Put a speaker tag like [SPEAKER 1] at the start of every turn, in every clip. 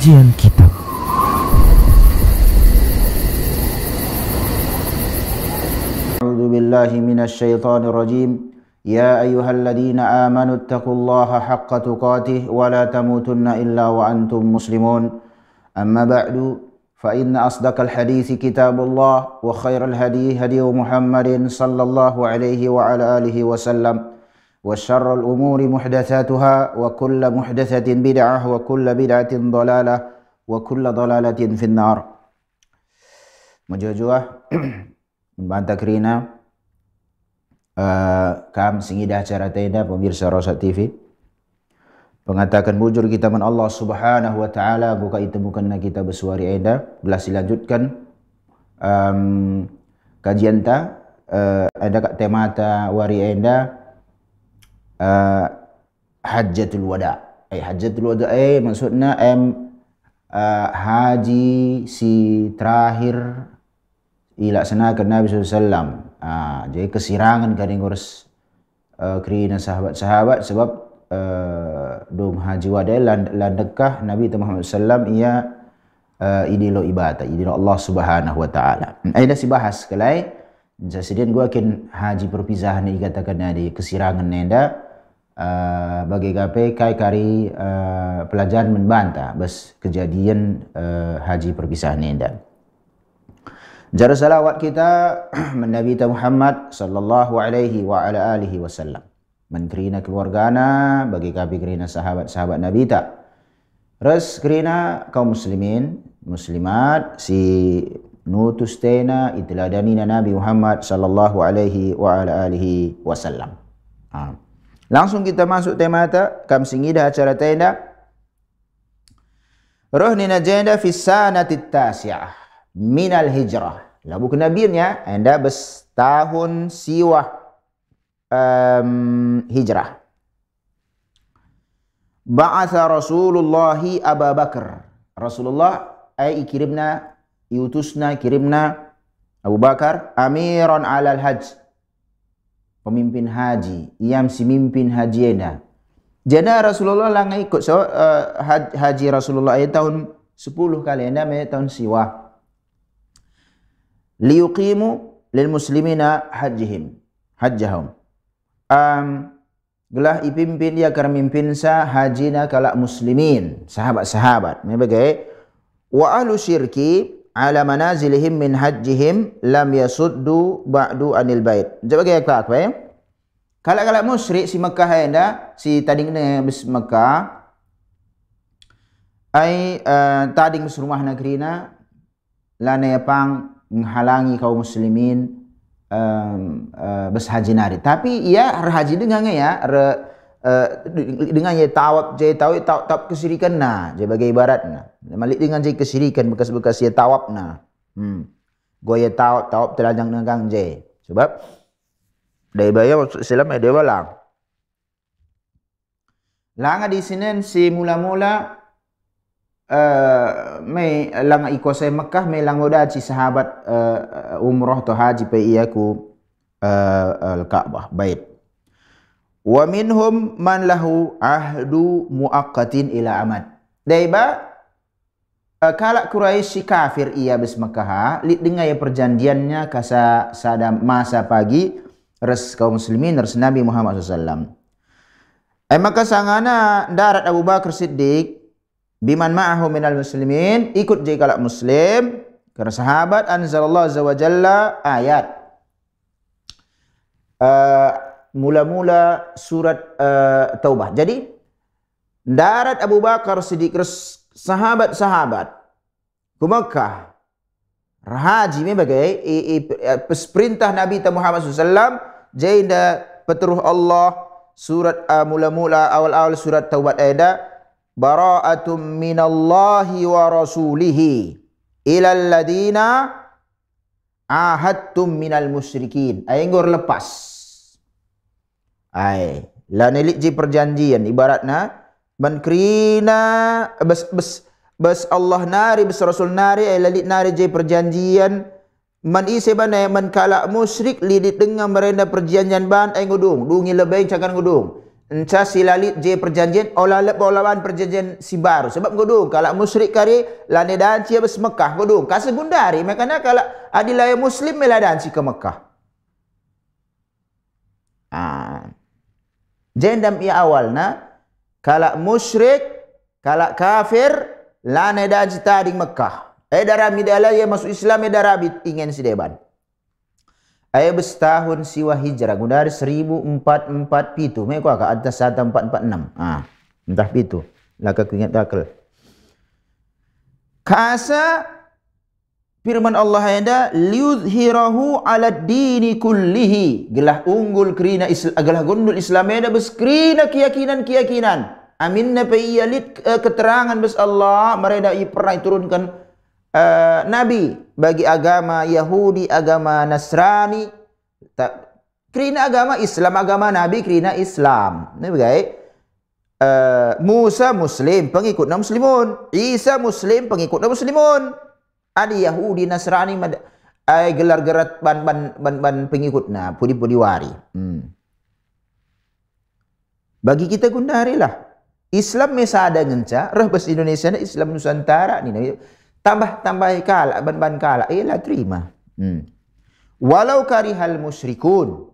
[SPEAKER 1] Kajian Kitab.
[SPEAKER 2] A'udzu billahi minasy syaithanir rajim. Ya ayyuhalladzina amanu taqullaha haqqa tuqatih wa la tamutunna illa wa antum muslimun. Amma ba'du fa inna asdaqal hadithi kitabullah wa khairal hadi hadi Muhammadin sallallahu alaihi wa ala alihi wasallam. Wa syarrul umuri muhdatsatuha wa kullu muhdatsatin bid'ah wa kullu bid'atin dhalalah wa kullu dhalalatin finnar. Majujua membantah kerina kam singidah acara tenda pemirsa Rosat TV pengatakan bujur kita man Allah subhanahu wa ta'ala buka itu bukan kita bersuari enda belah silanjutkan kajian ta ada kat temata wari enda hajjatul wada hajjatul wada maksudnya haji si terakhir ilaksanakan Nabi SAW. Jadi kesirangan kadang ngurus kerina sahabat-sahabat sebab dong haji wada landekah Nabi Muhammad SAW ia idilo ibadah idilo Allah Subhanahu wa taala. Ada si bahas kelai sesedian gua akan haji perpisahan ni dikatakan ada kesirangan nenda bagi gape kai kari pelajaran membantah bas kejadian haji perpisahan nenda. Jar salawat kita Nabi Muhammad sallallahu alaihi wa ala alihi wasallam. Man kerina keluargana bagi kabi kerina sahabat-sahabat Nabi ta. Res kerina kaum muslimin, muslimat si nutus tena itiladanina Nabi Muhammad sallallahu alaihi wa ala alihi wasallam. Langsung kita masuk tema ta kam singidah acara tenda. Rohnina jenda fi sanatit tasi'ah minal hijrah. Lalu kenabiannya anda bes tahun siwah hijrah. Ba'atha Rasulullahi Abu Bakar. Rasulullah kirimna kirimna Abu Bakar amiran alal hajj. Pemimpin haji, iam si mimpin haji ena. Jana Rasulullah lang ikut haji Rasulullah tahun 10 kali enda tahun siwah. Liyuqimu lil muslimina hajjahum. Gelah ipimpin dia karena mimpin sa hajina kalak muslimin, sahabat-sahabat. Mebagai wa ahlu syirki ala manazilihim min hajjihim lam yasuddu ba'du anil bait. Sebagai apa ya? Kalak-kalak musyrik si Mekah enda, si tading ne bis Mekah ai tading bis rumah negrina lana pang menghalangi kaum muslimin berhaji nari. Tapi ia haji dengan ya dengan ya tawab kesirikan na je bagai ibarat na. Malik dengan je kesirikan bekas-bekas ya tawab na. Goya tawab telanjang dengan je. Sebab dari bayar Islam ada balang. Langa di sini si mula-mula may lang ikosay Makkah may lang oda si sahabat umrah to haji pa iyaku al-Ka'bah bait. Wa minhum man lahu ahdu muaqqatin ila amad. Daiba kalak Quraisy kafir ia bis Makkah lit dengan ya perjanjiannya kasa sada masa pagi res kaum muslimin res Nabi Muhammad SAW. Maka sangana darat Abu Bakar Siddiq biman ma'ahu minal muslimin ikut je kalak muslim karena sahabat anzalallahu azza wa jalla ayat mula-mula surat Taubah. Jadi darat Abu Bakar Siddiq sahabat-sahabat ke Makkah haji mebagai perintah Nabi Muhammad SAW jenda peturuh Allah surat mula-mula awal-awal surat Taubah ayat bara'atum minallahi wa rasulihi ilal ladina ahadtum minal musyrikin. Ngor lepas. La nelik ji perjanjian ibaratna man krina bas Allah nari bas Rasul nari lalit nari ji perjanjian man ise bana man kala musyrik lidit dengan merenda perjanjian ban ngudung dungi lebay cakan ngudung Enca silalit je perjanjian olawan perjanjian si baru sebab godong kalau musyrik kari lane danci bes Mekah godong ka segundari makanya kalau adilaya muslim mela danci ke Mekah. Jendam ia awalna kalau musyrik kalau kafir lane danci tadi Mekah. Darami dala ya masuk Islam darabi ingin si deban. Ayah bestahun siwa hijrah gundari 1447 mereka ka atas 1446 entah pitu laka ingat takal kasa firman Allah ada liudhirahu ala dini kullihi gelah unggul kerina gelah gundul Islam ada bes kerina keyakinan aminna payalit keterangan bes Allah mereka pernah turunkan Nabi bagi agama Yahudi, agama Nasrani, kerina agama Islam, agama Nabi kerina Islam. Ini bagai Musa Muslim, pengikutnya Muslimun. Isa Muslim, pengikutnya Muslimun. Ada Yahudi, Nasrani, gelar gerat ban pengikutnya, pudi-pudi wari. Bagi kita gundari lah. Islam mesada ngenca, roh bas Indonesia Islam Nusantara ni. Tambah kala ban kala ialah terima. Walau karihal musyrikun.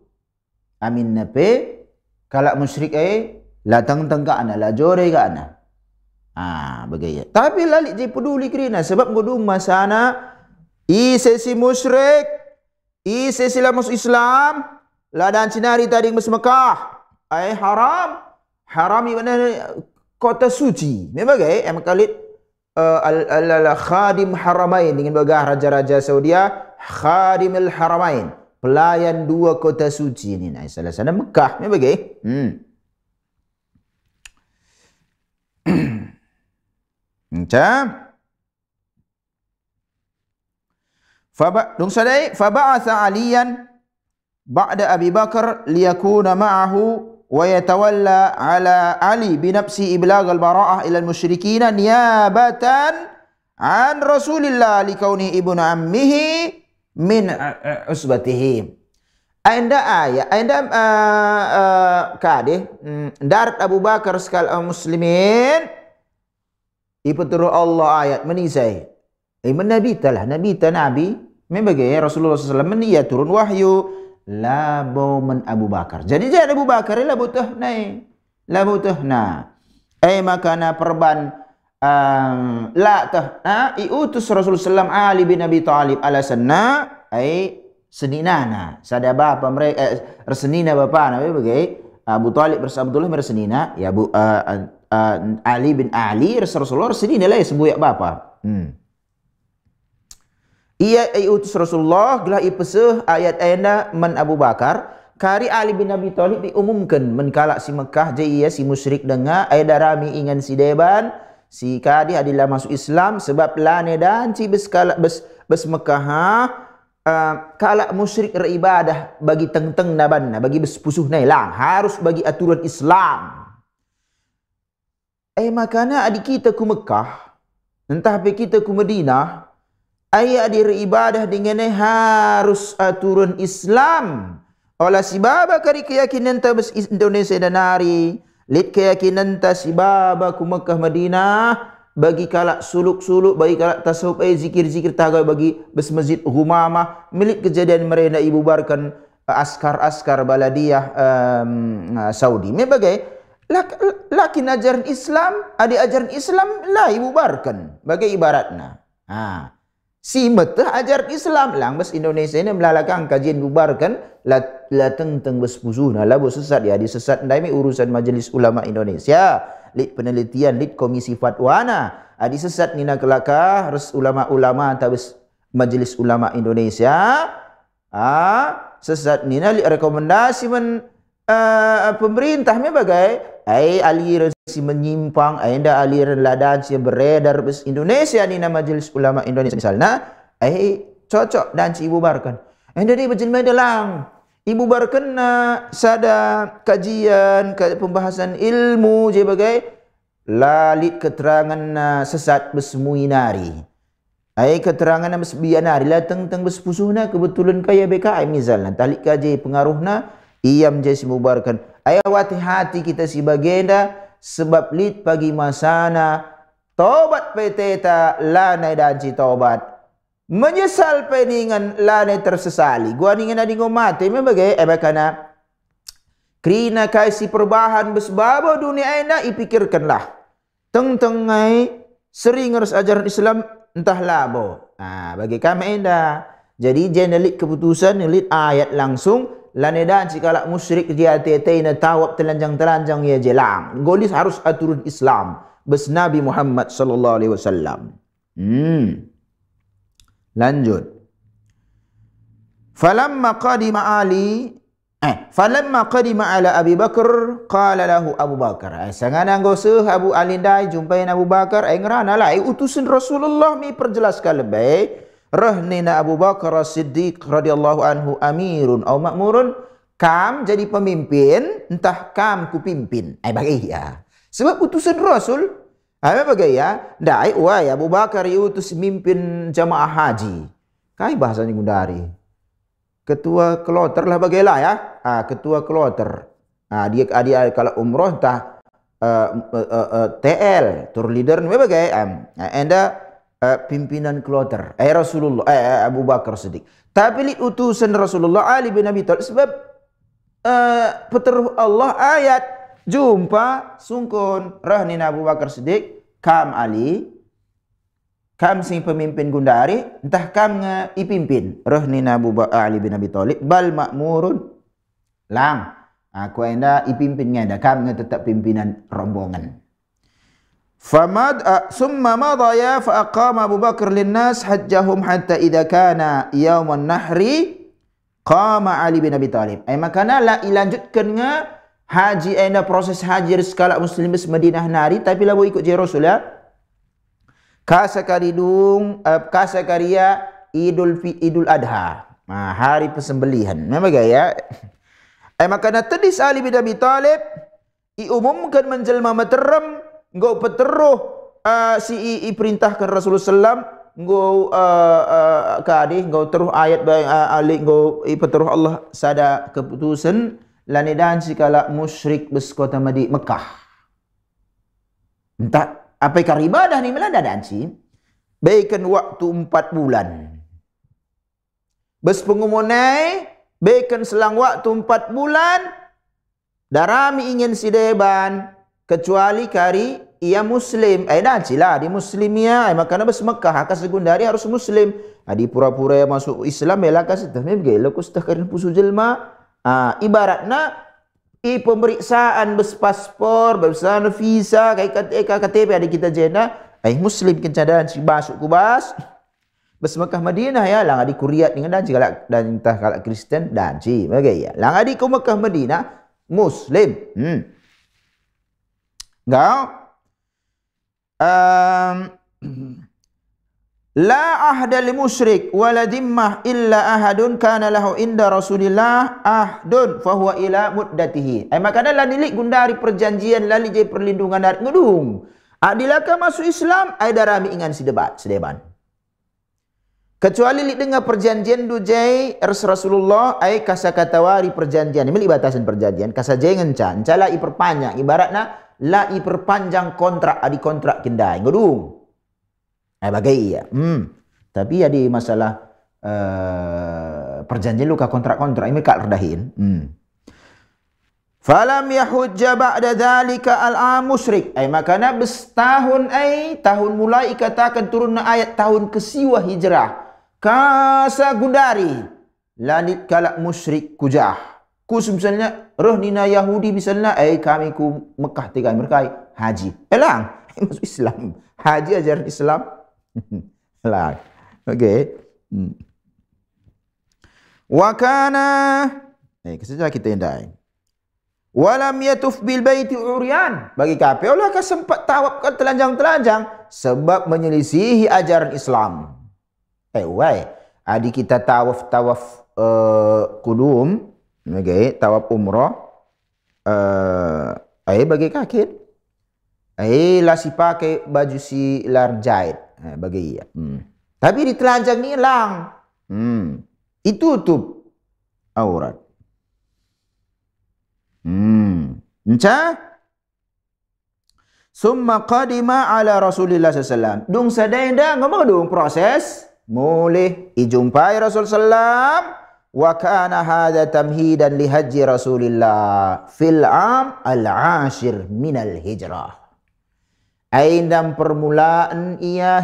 [SPEAKER 2] Amin nape kala musyrik la tang ka ana la jore ka ana. Bagaya. Tapi lalik je peduli kerina sebab godung masana sesi musyrik sesi la masuk Islam la dan cinari tadi mas Mekah haram ibana kota suci. Membagai kalit khadim haramain dengan bagah raja-raja Saudi khadim al-haramain pelayan dua kota suci ini salah sana Mekah ni bagai faba'atha aliyan ba'da Abi Bakar liyakuna ma'ahu ويتولى على علي بنفسه إبلاغ البراءة إلى المشركين نيابة عن رسول الله لكونه ابن عمه من عصبته. Anda kadeh darat Abu Bakar sekal muslimin ipeturun Allah ayat menisai menabi membagai Rasulullah SAW menia turun wahyu labo men Abu Bakar. Jadi jangan Abu Bakar la butuh nai. La butuh na. Makana perban la tah iutus Rasulullah SAW Ali bin Abi Talib ala sanna seninana. Sada bapa mereka resenina bapa na bagai Abu Talib bersama Abdullah meresenina ya Ali bin Ali Rasulullah resenina lah sebuyak bapa. Ia utus Rasulullah gelah ipeseh ayat man Abu Bakar kari Ali bin Abi Thalib diumumkan menkalak si Mekah je si musyrik dengar darami ingan si deban si kadi adalah masuk Islam sebab lane dan si bes Mekah kalak musyrik beribadah bagi teng-teng naban bagi bes pusuh nailang harus bagi aturan Islam. Makanya adik kita ku Mekah entah pe kita ku Madinah ayat beribadah dengan harus aturan Islam. Olah si baba kari keyakinan ta bes Indonesia dan hari. Lid keyakinan ta si baba ku Mekah Madinah bagi kalak suluk-suluk bagi kalak tasawuf zikir-zikir taga bagi bes Masjid Humamah milik kejadian mereka ibubarkan askar-askar baladiyah Saudi. Mebagai lakin ajaran Islam, ajaran Islam lah ibubarkan bagi ibaratna. Si metah ajar Islam lang bes Indonesia ini melalakang kajian bubarkan la teng bes pusuna la bos sesat ya di sesat ndai urusan Majelis Ulama Indonesia lit penelitian lit komisi fatwana adi sesat nina kelaka harus ulama-ulama tabes Majelis Ulama Indonesia sesat nina lit rekomendasi pemerintah bagai aliran si menyimpang anda aliran ladan si beredar bes Indonesia ni nama Majelis Ulama Indonesia misalnya cocok dan si ibubarkan anda di berjelma dalam ibubarkan sada kajian pembahasan ilmu je bagai lalit keterangan sesat bes muinari keterangan bes bianari la teng bes pusuhna kebetulan kaya BKI misalnya talik kaji pengaruhna ia menjadi mubarkan Ayawati hati kita si bagenda sebab lit pagi masana tobat peteta lanai danci tobat. Menyesal peningan lanai tersesali. Gua ningan adi ngomate membagai bakana krina kaisi perubahan besbabo dunia ena ipikirkanlah. Teng-tengai sering harus ajaran Islam entah labo. Bagi kami enda. Jadi jenelit keputusan, nelit ayat langsung. Lanedan cikala musyrik dia tetei na tawab telanjang-telanjang ya jelang. Golis harus aturun Islam. Bes Nabi Muhammad sallallahu alaihi wasallam. Lanjut. Falamma qadima ala Abi Bakar qala lahu Abu Bakar. Sangana ngoseuh Abu Ali dai jumpain Abu Bakar ngerana lah utusan Rasulullah mi perjelaskan lebih. Rahnina Abu Bakar As-Siddiq radhiyallahu anhu amirun atau makmurun, kam jadi pemimpin entah kam ku pimpin. Bagi ya. Sebab utusan Rasul bagi ya, dai wahai Abu Bakar utus mimpin jamaah haji. Kai bahasanya gundari. Ketua kloter lah bagailah ya. Ketua kloter. Dia kalau umroh entah TL, tour leader bagai anda pimpinan kloter Rasulullah Abu Bakar Siddiq. Tapi li utusan Rasulullah Ali bin Abi Thalib sebab peteruh Allah ayat jumpa sungkun rahnin Abu Bakar Siddiq kam Ali kam sing pemimpin gundari entah kam ipimpin rahnin Ali bin Abi Thalib bal makmurun lang aku enda ipimpin ngada kam tetap pimpinan rombongan. Summa madaya fa aqama Abu Bakar linnas hajjahum hatta idza kana yaumun nahri qama Ali bin Abi Thalib. Makana la ilanjutkan haji proses haji skala muslim Madinah nari tapi la ikut je Rasul ya. Kasakaria Idul Adha. Hari persembelihan. Memang ya. Makana tadis Ali bin Abi Thalib diumumkan menjelma materam ngau peteruh si perintahkan Rasulullah sallam ngau kadi ngau teruh ayat ali ngau peteruh Allah sada keputusan lanedan sikala musyrik bes kota Mekah. Entah apa ibadah ni melanda danci baikan waktu 4 bulan. Bes pengumunai baikan selang waktu 4 bulan darami ingin sideban kecuali kari ia muslim lah di muslimnya makana bes Mekah akas segundari harus muslim di pura-pura masuk Islam lakas tah memge lakus tah karin pusu jelma ibaratna pemeriksaan bes paspor bes visa KTP ada kita jena muslim kencadaan si masuk kubas bes Mekah Madinah ya lang adi kuriat dengan dan jika dan tah kalak Kristen dan si bagai ya lang adi ku Mekah Madinah muslim Engkau la ahda li musyrik wala dimmah illa ahadun kana lahu inda Rasulillah ahdun fahuwa ila muddatihi. Makana la nilik gundari perjanjian lali je perlindungan dari ngedung. Adilaka masuk Islam ai darami ingan sedeban. Kecuali li dengar perjanjian dujai Rasulullah ai kasakatawari perjanjian. Ini batasan perjanjian kasaje ngencan cala iperpanjang ibaratna la iperpanjang kontrak adi kontrak kendai ngedung bagai ya tapi ya di masalah perjanjian luka kontrak-kontrak ini kak redahin falam yahujja ba'da dzalika al-am musyrik makana bestahun tahun mulai ikatakan turunna ayat tahun kesiwa hijrah kasa gundari lanit kalak musyrik kujah kus misalnya rohnina Yahudi misalnya kami ku Mekah tiga mereka haji elang masuk Islam haji ajaran Islam lah okey wa kana kesaja kita endai walam yatuf bil baiti uryan bagi kafir Allah sempat tawaf kan telanjang-telanjang sebab menyelisihi ajaran Islam adi kita tawaf kudum tawaf umrah bagi kaki lah si pakai baju si lar jahit bagi ya tapi di telanjang ni lang itu tutup aurat Enca summa qadima ala Rasulillah sallallahu dung sadaida ngomong dung proses mulih ijumpai Rasul sallam wa kana hadha tamhidan li haji Rasulillah fil am al-ashir min al-hijrah. Aindam permulaan ia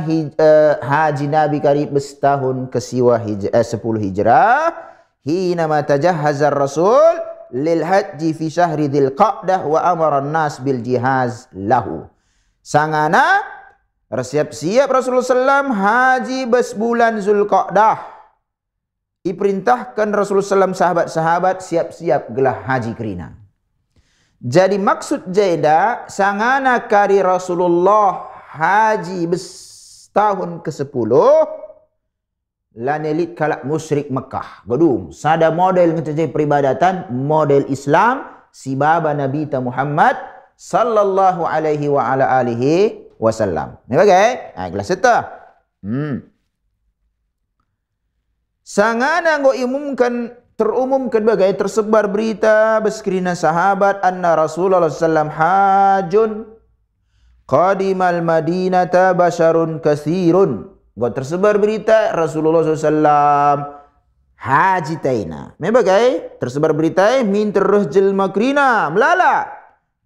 [SPEAKER 2] haji Nabi karib setahun kesiwa 10 hijrah hina ma tajahhaza Rasul lil haji fi syahri dzil qa'dah wa amara an-nas bil jihaz lahu. Sangana siap-siap Rasulullah sallam haji bulan Zulqa'dah. Diperintahkan Rasulullah sallam sahabat-sahabat siap-siap gelah haji kerina. Jadi maksud jeda sangana kari Rasulullah haji tahun ke-10 lanelit kalak musyrik Mekah. Gedung sada model ngececeh peribadatan model Islam si baba Nabi ta Muhammad sallallahu alaihi wa ala alihi wasallam. Ni bagai? Kelas eta. Sangana ngo terumumkan bagai tersebar berita beskrina sahabat anna Rasulullah sallam hajun qadimal madinata basyarun katsirun. Ngo tersebar berita Rasulullah sallam haji taina. Me bagai tersebar berita min terus jelma krina melala.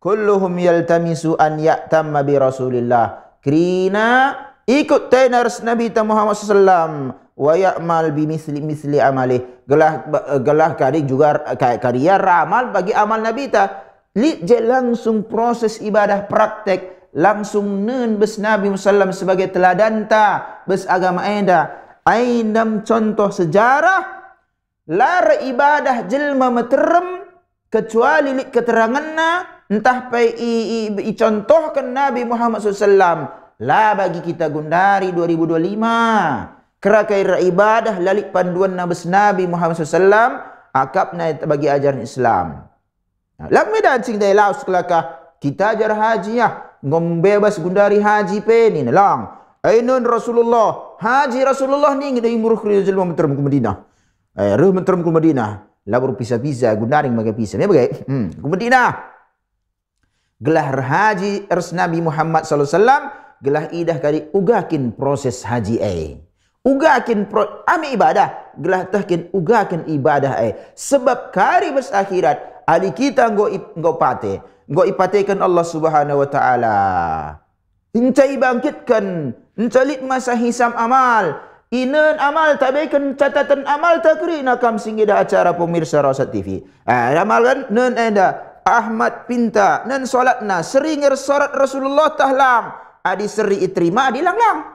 [SPEAKER 2] Kulluhum yaltamisu an ya'tamma bi Rasulillah. Krina ikut taina Nabi Muhammad sallam wa ya'mal bi misli amali gelah kadi juga karya ramal bagi amal Nabi ta li je langsung proses ibadah praktek langsung nen bes Nabi sallam sebagai teladan ta bes agama enda aindam contoh sejarah lar ibadah jelma meterem kecuali li keteranganna entah pai i contohkan Nabi Muhammad sallam la bagi kita gundari 2025 kerakai ibadah lalik panduan Nabi Muhammad SAW akapna bagi ajaran Islam. Lak medan sing dai laos kelaka kita ajar haji ya ngom bebas gundari haji pe ni lang. Ainun Rasulullah haji Rasulullah ni ngidai muruh rijal menterum ke Madinah. Ruh menterum ke Madinah. Labur pisa-pisa gundari maga pisa. Ni bagai ke Madinah. Gelah haji Nabi Muhammad sallallahu alaihi wasallam gelah idah kali ugakin proses haji ugakin ami ibadah gelah tahkin ugakin ibadah sebab kari bes akhirat ali kita nggo ipatekan Allah Subhanahu wa taala encai bangkitkan encalit masa hisam amal inen amal tabaikan catatan amal takrina kam singgida acara pemirsa Rosat TV amal kan nen enda Ahmad pinta nen salatna sering sorat Rasulullah tahlam adi seri iterima adi langlang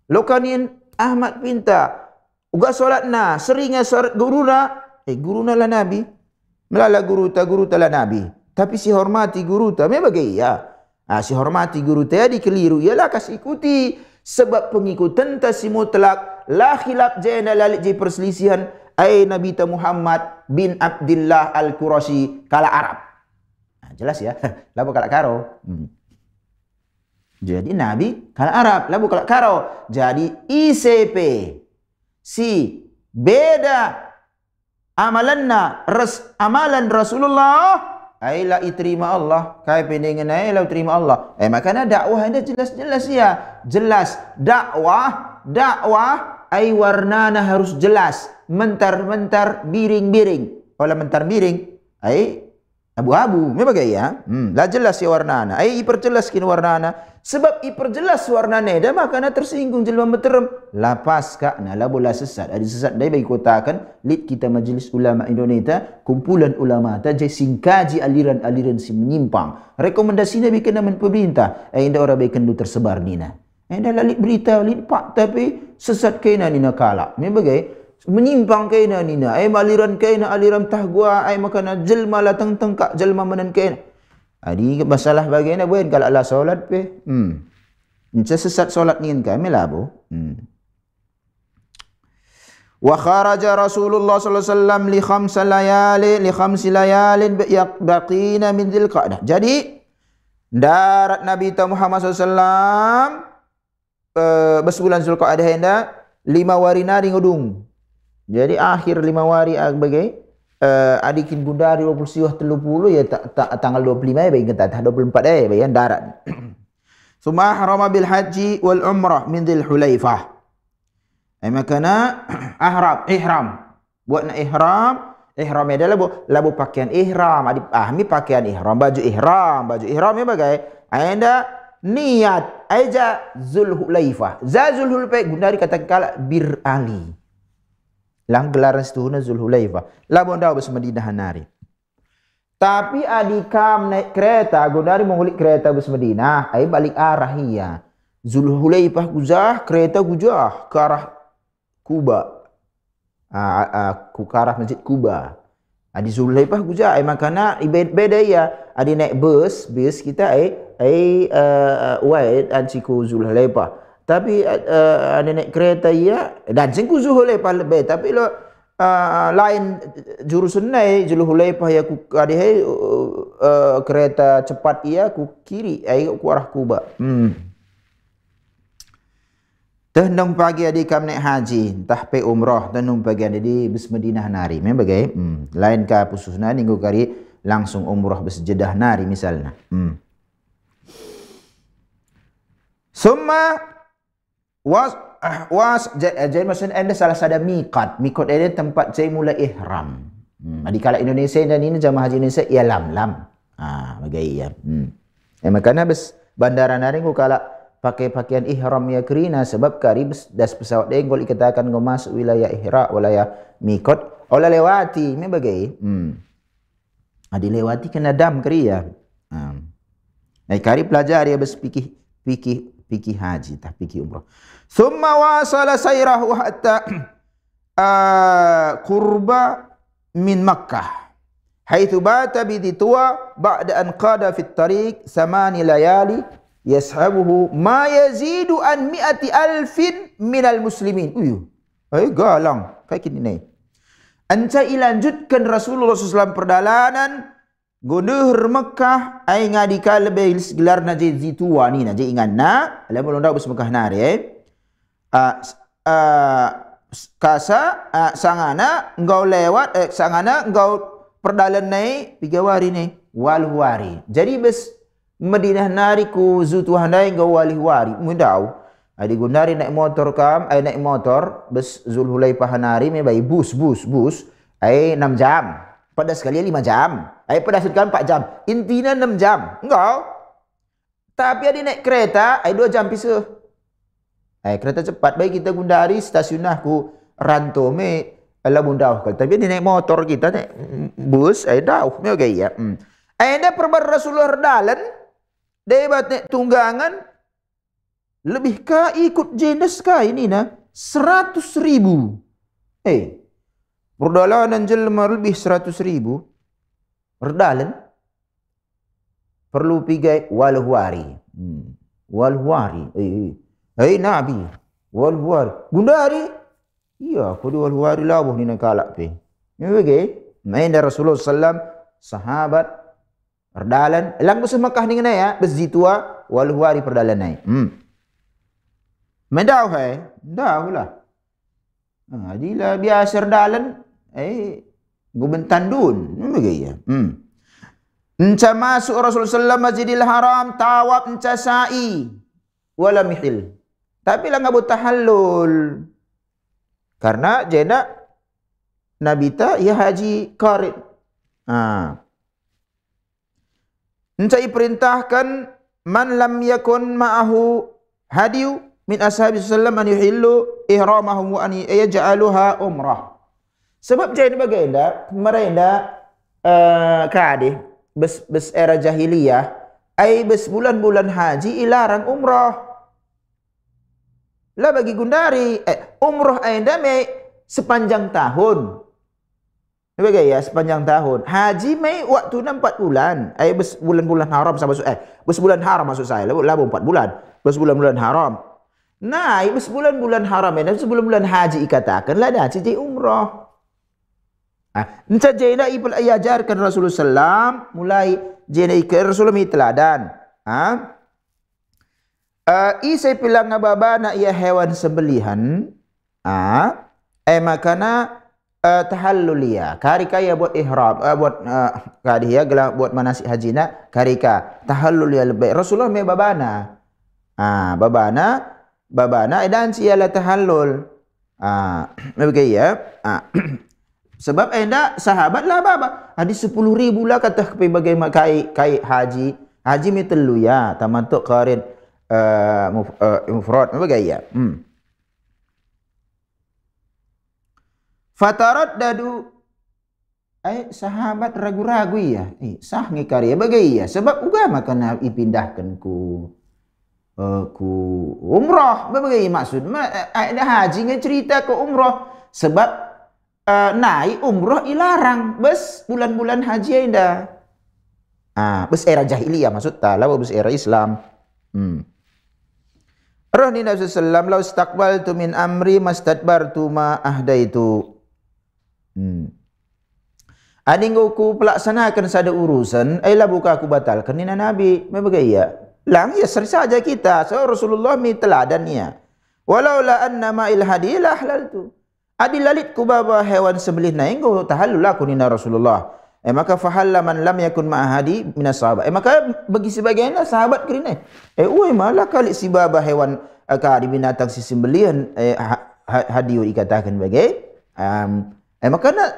[SPEAKER 2] lokanin Ahmad pinta uga solatna seringa solat guruna guruna la nabi melala guru ta la nabi tapi si hormati guru ta me bagai ya si hormati guru ta di keliru ialah kasih ikuti sebab pengikutan ta si mutlak la khilaf jana lalik je perselisihan Nabi ta Muhammad bin Abdullah al-Qurashi kala Arab jelas ya labu kala karo jadi Nabi kala Arab, labu kala karo. Jadi ICP si beda amalanna amalan Rasulullah ailah iterima Allah. Kai pendengan ailah terima Allah. Makanya dakwah anda jelas-jelas ya. Jelas dakwah ai warnana harus jelas. Mentar-mentar biring-biring. Olah mentar biring ai abu-abu, me bagai ya. Lah jelas ya warnana. Iperjelas kin warnana. Sebab iperjelas warnana dah makana tersinggung jelma meterem. Lapas kak na la bola sesat. Ada sesat dai bagi kotakan lid kita Majelis Ulama Indonesia, kumpulan ulama ta je singkaji aliran-aliran si menyimpang. Rekomendasi Nabi kena men pemerintah. Inda orang baik kendu tersebar nina. Inda lalik berita lid pak tapi sesat kaina nina kala. Me bagai menyimpang kaina nina aliran kaina aliran tahgua makana jelma la tengkak jelma menen kaina adi masalah bagaina buat kalau Allah solat pe sesat solat ni kan melabo wa kharaja Rasulullah sallallahu alaihi wasallam li khamsi layalin baqina min dzilqa'dah. Jadi darat Nabi Muhammad sallallahu alaihi wasallam bersebulan Zulqa'dah hendak 5 hari nari ngudung. Jadi akhir 5 hari bagai adikin Gundari 20 30 ya tanggal 25 ya bayi kata 24 bayi darat. Summa harama bil haji wal umrah min Dzul Hulaifah. Makana ihram. Buat nak ihram adalah labu pakaian ihram. Adik ahmi pakaian ihram, baju ihram ya bagai. Anda niat aja Dzul Hulaifah. Dzul Hulaifah Gundari kata kala Bir Ali. Lang gelaran setuhuna Dzul Hulaifah. Labu ndau bes Madinah nari. Tapi adikam naik kereta, Gundari mengulik kereta bes Madinah, ai balik arah iya. Dzul Hulaifah gujah, kereta gujah ke arah Kuba. Ke arah Masjid Kuba. Adi Dzul Hulaifah gujah, ai makana beda ya. Adi naik bus kita wait ansiku Dzul Hulaifah. Tapi ada naik kereta iya dan singku Dzul Hulaifah lebih, tapi lo lain jurusan naik Dzul Hulaifah ya ku ada kereta cepat ia ku kiri ku arah Kuba. Tendang pagi adik kam naik haji, entah pe umrah, tendang pagi adik di bus Madinah nari. Memang bagai lain ka pususna minggu kari langsung umrah bus Jeddah nari misalnya. Summa jadi maksudnya anda salah sada miqat ini tempat saya mulai ihram. Di kala Indonesia dan ini jamaah haji Indonesia ya lam. Bagai ya. Makanya bes bandara nari ku kala pakai pakaian ihram ya kerina sebab kari das pesawat dia gol dikatakan go masuk wilayah ihram wilayah miqat olah lewati me bagai. Adi lewati kena dam kari ya. Kari pelajari ya bes fikih haji tah fikih umrah. Thumma wasala sayrahu hatta qurba min Makkah. Haitsu bata bi Dhitwa ba'da an qada fi at-tariq 8 layali yashabuhu ma yazidu an 100,000 minal muslimin. Galang kayak gini nih. Anca ilanjutkan Rasulullah SAW perjalanan Gondor Mekah ai ngadika lebih gelar naji Dhitwa ni naji ingan na lamun ndak bus Mekah nari kasa sangana engkau lewat sangana engkau perdalan naik 3 hari ni walhuari. Jadi bes Madinah nari ku Dhitwa nai engkau walhuari mudau. Adi Gundari naik motor naik motor bes Dzul Hulaifah nari me bai bus ai 6 jam. Pada sekali 5 jam. Pada sekali 4 jam. Intinya 6 jam. Enggak. Tapi ada naik kereta, 2 jam pisah. Kereta cepat. Baik kita Gundari stasiun aku Ranto me ala bundau. Tapi dia naik motor kita naik bus, dauh me okay ya. Ada perbar Rasulullah dalan debat naik tunggangan lebih ka ikut jenis ka ini na 100,000. Perjalanan jelma lebih 100,000. Perdalan perlu pigai walhuari. Walhuari. Nabi. Walhuari. Gundari. Iya, aku di walhuari labuh ni nak kalak pe. Ya bagi. Main dari Rasulullah SAW sahabat perdalan. Lang bus Mekah ni ya, bus Dhitwa walhuari perdalan naik. Medau hai. Dah lah. Adilah biasa perdalan gubentan dun begaya. Enca masuk Rasulullah SAW Masjidil Haram tawaf enca sa'i wala mihil. Tapi lah ngabut tahallul. Karena jena Nabi ta ya haji qarin. Enca diperintahkan man lam yakun ma'ahu hadiyu min ashabi sallam an yuhillu ihramahum wa an yaj'aluha umrah. Sebab jadi bagaimana mereka kadih bes era jahiliyah bes bulan-bulan haji ilarang umrah. Lah bagi Gundari umrah anda sepanjang tahun. Bagaimana sepanjang tahun. Haji waktu 4 bulan. Bes bulan-bulan haram sama bes bulan haram maksud saya. Lah 4 bulan. Bes bulan-bulan haram. Nah, bes bulan-bulan haram ini sebelum bulan haji ikatakan lah dah jadi umrah. Entah jena ipul ajarkan Rasulullah SAW mulai jena ikan Rasulullah teladan. Isai pilang ngababa na ia hewan sembelihan. Makana tahallul ya. Karika ya buat ihram, buat kadi ya gelang buat manasik haji nak karika. Tahallul ya lebih. Rasulullah me babana. Babana edan siala tahallul. Begitu ya. Sebab enda sahabat lah baba. Hadis 10,000 lah kata bagaimana kai haji. Haji me telu ya, tamattu qarin mufrad begitu ya. Fataraddadu sahabat ragu-ragu ya. Sah ngikari ya bagaimana ya. Sebab agama kena dipindahkan ku umrah. Bagaimana maksud? Ada haji cerita ke umrah. Sebab naik umrah ilarang. Bes bulan-bulan haji indah. Bes era jahiliyah maksud tak. Lalu bes era Islam. Roh ni Nabi SAW. Lau istaqbaltu min amri mastadbartu ma ahdaitu. Adingku ku pelaksanakan sada urusan, ailah buka aku batalkan ni Nabi. Bagaimana? Lang ya seri saja kita. So Rasulullah mi teladannya. Walau la anna ma'il hadilah halaltu. Adi lalit ku baba hewan sembelih na engko tahallul aku ni Rasulullah. Maka fahalla man lam yakun ma'ahadi minas sahabat. Maka bagi sebagian sahabat kerana malah kali si baba hewan di binatang si sembelihan hadiu dikatakan bagai maka nak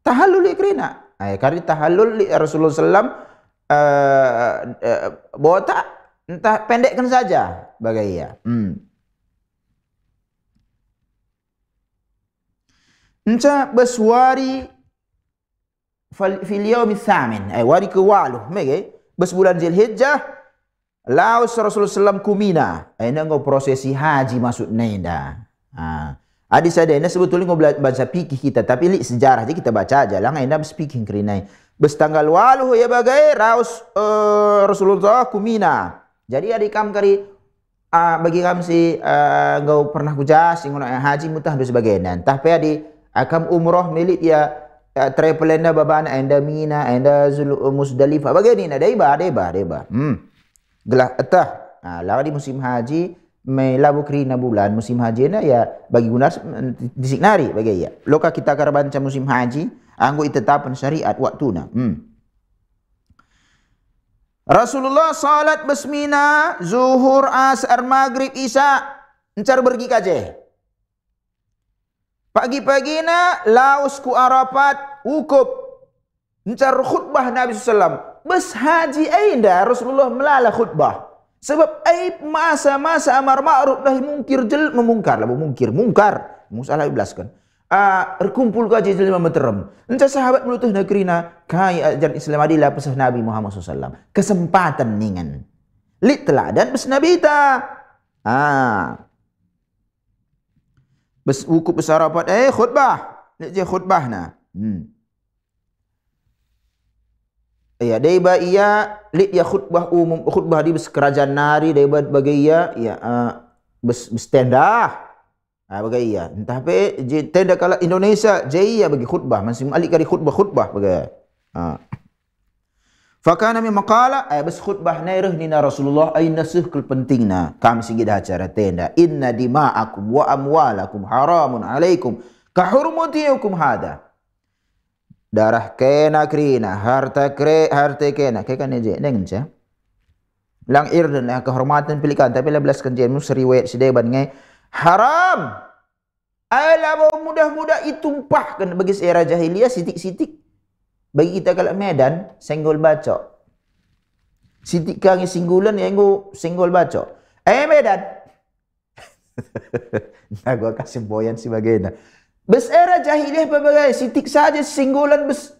[SPEAKER 2] tahallul kerana kali tahallul Rasulullah sallam bawa tak entah pendekkan saja bagaimana entah beswari fil yaumil thamin wari ke-8 bes bulan Zulhijjah laus Rasulullah sallam kumina ngau prosesi haji maksud nenda Adi sadena sebetulnya ngau baca fikih kita tapi li sejarah je kita baca aja lah ngau speaking kerinai bes tanggal 8 ya bagai raus Rasulullah kumina jadi adik kam kari bagi kam si ngau pernah kujas ngau haji mutah dan sebagainya tapi adi akam umroh milik ya travel anda babana anda Mina anda Musdalifah bagaimana deba gelah etah lah di musim haji may labu kerina bulan musim haji na ya bagi guna disignari bagaimana loka kita karabanca musim haji anggo itetapan syariat waktu na Rasulullah salat besmina zuhur asar maghrib isya encar pergi kaje pagi-pagi na laus ku Arafat ukub encar khutbah Nabi SAW bes haji ainda Rasulullah melala khutbah sebab masa-masa amar ma'ruf nahi mungkir memungkar lah mungkar musalah iblaskan berkumpul kaji jelma meterem enca sahabat melutuh negerina kai ajaran Islam adilah pesah Nabi Muhammad SAW kesempatan ningan lit teladan bes Nabi ta bes wukuf besar rapat khutbah lit je khutbah na ya deba iya lit ya khutbah umum khutbah di bes kerajaan nari deba bagai ya bes tenda bagai ya entah pe tenda kala Indonesia je ya bagi khutbah masih alik kali khutbah bagai fakana mi maqala bes khutbah nairah nina Rasulullah ay nasuh kul pentingna kami sigi dah acara tenda inna dima'akum wa amwalakum haramun alaikum ka hurmatikum hada darah kena krina harta kena kan je dengan je lang irdan kehormatan pilihan tapi 11 kan je musriwayat sideban ngai haram ala mudah-mudah itumpahkan bagi era jahiliyah sitik-sitik bagi kita kalau Medan senggol bacok sitik kang singgulan yang senggol bacok Medan nah gua kasih boyan si bagainya bes era jahiliyah berbagai sitik saja singgulan bes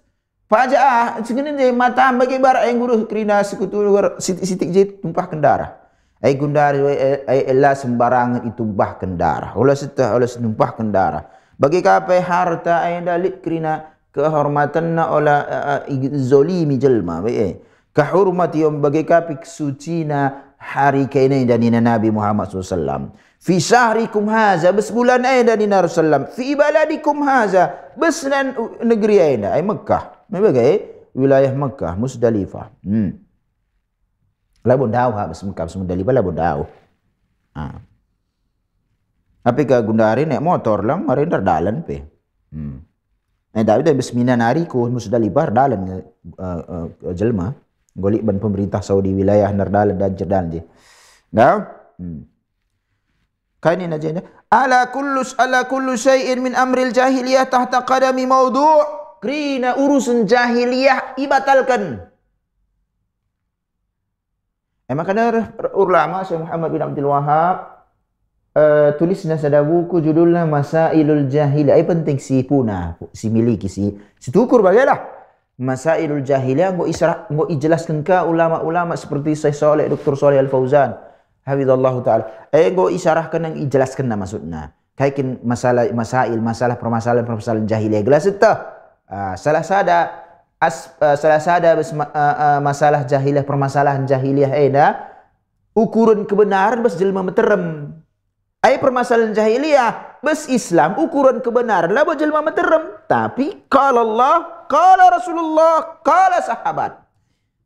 [SPEAKER 2] faja'ah segini je mata bagi barak yang guru kerina sekutu sitik-sitik je tumpahkan darah gundari elah sembarangan itumpahkan darah olah tumpahkan darah bagi kapai harta yang dalit kerina kehormatan na olah zolimi jelma kehormati yang bagi kapai sucina hari kainai dan Nabi Muhammad SAW fi syahrikum haza bes bulan aina dan Rasulullah fi baladikum haza bes negeri aina Mekah bagai wilayah Mekah Musdalifah labun dau bes Mekah Musdalifah labun dau tapi ke gundari naik motor lang mari dalan pe Tapi dah besminan hari ku Musdalifah dalan jelma golik ban pemerintah Saudi wilayah nardalan dan jerdan je. Ngau? Kaini najanya ala kullu syai'in min amril jahiliyah tahta qadami mawdu'. Krina urusan jahiliyah ibatalkan. Makanya ulama Syekh Muhammad bin Abdul Wahab tulisnya sada buku judulnya Masailul Jahiliyah. Penting si punah, si miliki, si tukur bagaimana? Masailul Jahiliyah ngo ijelaskan ke ulama-ulama seperti Syekh Saleh, Dr. Saleh Al-Fauzan hafizallahu taala. Ngo isyarahkan yang ijelaskan maksudnya. Kayak masalah permasalahan jahiliyah gelas itu. Salah sada masalah jahiliyah, permasalahan jahiliyah ukuran kebenaran bes jelma meterem. Permasalahan jahiliyah bes Islam ukuran kebenaran lah bes jelma meterem. Tapi qala Allah, qala Rasulullah, qala sahabat.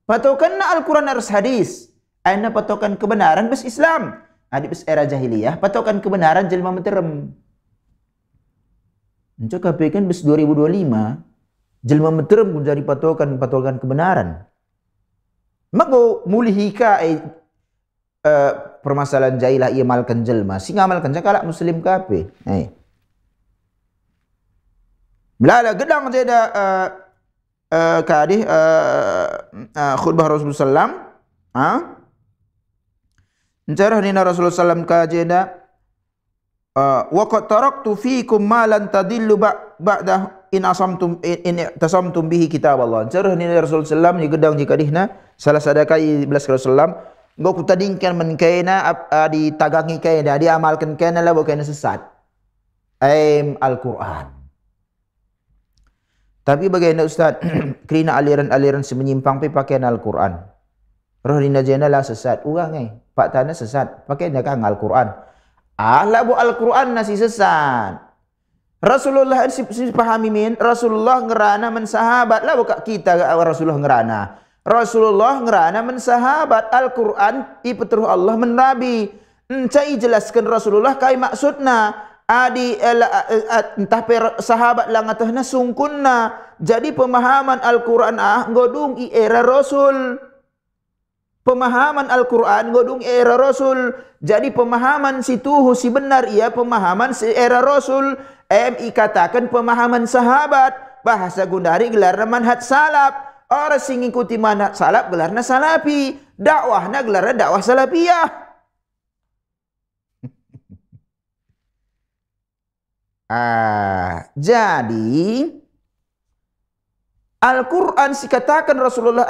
[SPEAKER 2] Patokanna Al-Quran harus hadis. Aina patokan kebenaran bes Islam. Bes era jahiliyah patokan kebenaran jelma meterem. Encok kapekan bes 2025 jelma meterem pun jadi patokan kebenaran. Maka mulihika permasalahan jahiliyah ia malkan jelma. Si ngamalkan cakala muslim kape. Belala gedang jeda kadih khutbah Rasulullah sallam. Encarah nina Rasulullah sallam kajeda wa qad taraktu fiikum ma lan tadillu ba'da in tasamtum bihi kitab Allah. Encarah nina Rasulullah sallam ni gedang jika dihna salah sadakai 11 Rasulullah ngok kutadingkan men kaina ditagangi kaina diamalkan kaina lah bukan sesat. Al-Quran. Tapi bagaimana Ustaz? Kerana aliran-aliran semenyimpang pakaian Al-Quran. Roh dina jana lah sesat. Urang Pak Tanah sesat. Pakai nak Al-Quran. Lah bu Al-Quran nasi sesat. Rasulullah si pahami min. Rasulullah ngerana men sahabat. Lah buka kita Rasulullah ngerana. Rasulullah ngerana men sahabat. Al-Quran ipeteruh Allah men Nabi. Encai jelaskan Rasulullah kai maksudna. Entah sahabat lang atahna sungkunna. Jadi pemahaman Al-Quran ngodung i era Rasul. Pemahaman Al-Quran ngodung era Rasul. Jadi pemahaman situhu si benar ia pemahaman si era Rasul. Katakan pemahaman sahabat. Bahasa Gundari gelarna manhaj salaf. Orang sing ngikuti manhaj salaf gelarna salafi. Dakwahna gelarna dakwah salafiyah. Jadi Al-Quran si katakan Rasulullah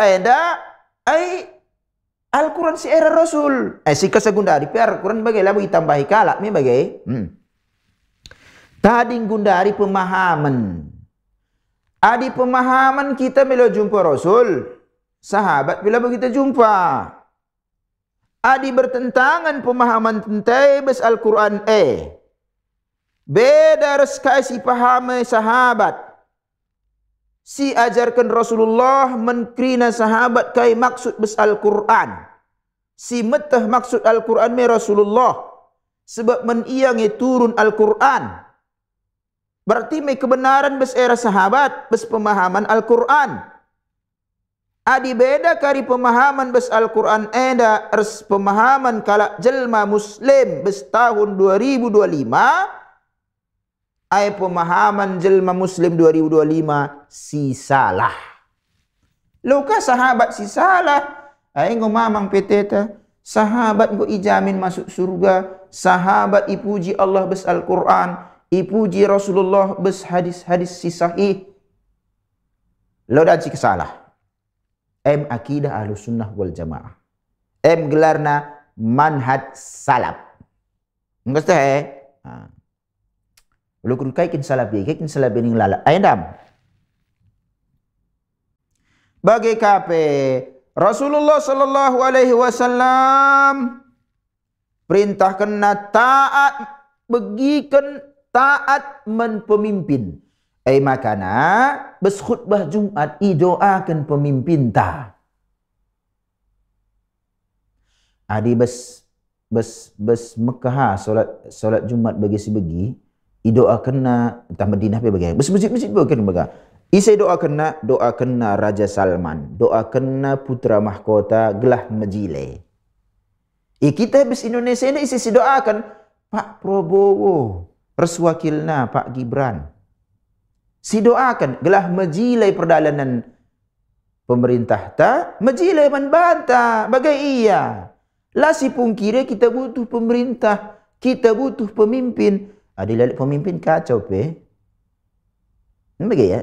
[SPEAKER 2] Al-Quran si era Rasul. Si kasagundari Al-Quran bagai labu itambahi kalak mi bagai. Tadi gundari pemahaman. Adi pemahaman kita bila jumpa Rasul, sahabat bila kita jumpa. Adi bertentangan pemahaman tentang bes Al-Quran beda reskai si pahami sahabat. Si ajarkan Rasulullah menkrina sahabat kai maksud bes Al-Quran. Si metah maksud Al-Quran me Rasulullah. Sebab men iyangi turun Al-Quran. Berarti me kebenaran bes era sahabat, bes pemahaman Al-Quran. Adi beda kari pemahaman bes Al-Quran ers pemahaman kalak jelma muslim bes tahun 2025. Pemahaman jelma muslim 2025 si salah. Luka sahabat si salah. Ngomamang PT sahabat go ijamin masuk surga. Sahabat ipuji Allah bes Al-Quran. Ipuji Rasulullah bes hadis-hadis si sahih. Lo dah cik salah. Akidah Ahlus Sunnah wal Jamaah. Gelarna manhaj salaf. Enggak tahu Lukul kaikin salabi ning lala. Ayandam. Bagi kape Rasulullah sallallahu alaihi wasallam perintahkan taat begikan taat men pemimpin. Makana bes khutbah Jumat doakan pemimpin ta. Adi bes Mekah solat Jumat bagi si begi doa kena entah Madinah pe bagaimana. Bes masjid-masjid pe bagaimana. Isai doa kena Raja Salman, doa kena putra mahkota gelah Majile. Kita habis Indonesia ini isi doakan Pak Prabowo, reswakilna Pak Gibran. Si doakan gelah Majile perdalanan pemerintah ta, Majile membantah bagai iya. Lah si pungkiri kita butuh pemerintah, kita butuh pemimpin. Ada lalik pemimpin kacau pe. Bagai ya.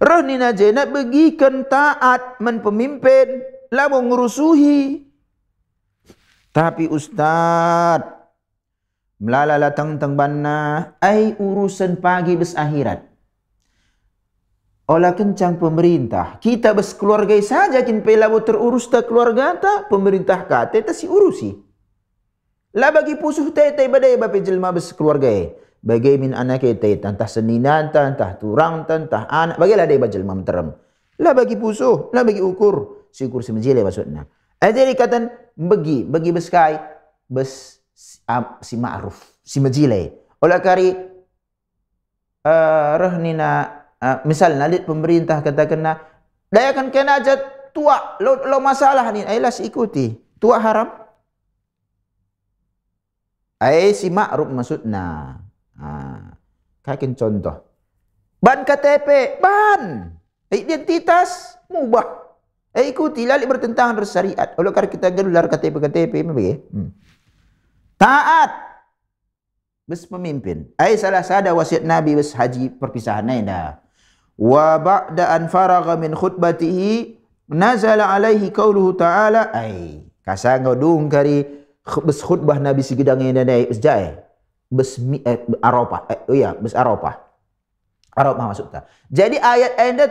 [SPEAKER 2] Roh ni naje nak bagikan taat men pemimpin, lah mau ngurusuhi. Tapi Ustaz, melala tang bana, ai urusan pagi bes akhirat. Olah kencang pemerintah, kita bes keluarga saja kin pelabo terurus ta keluarga ta, pemerintah kate ta si urusi. Lah bagi pusuh tete badai bape jelma bes keluarga bagai min anak tete entah seninan entah turang entah anak bagilah dai bajelma menterem. Lah bagi pusuh, lah bagi ukur, si ukur si menjile maksudnya. Jadi katan bagi bes kai bes si ma'ruf, si menjile. Olah kari rehnina misalnya lihat pemerintah katakan daya kan kena aja tua lo masalah ni ayolah ikuti tua haram si ma'ruf maksudnya kakin contoh ban KTP ban identitas mubah ikuti lali bertentangan dengan syariat kalau kita gelar KTP taat bes pemimpin salah sada wasiat Nabi bes haji perpisahan dah. Wa ba'da an faragha min khutbatihi nazala alaihi qauluhu ta'ala kasangau dung kari bes khutbah Nabi sigedang ina dai bes jae bes Arafah bes Arafah maksudnya. Jadi ayat anda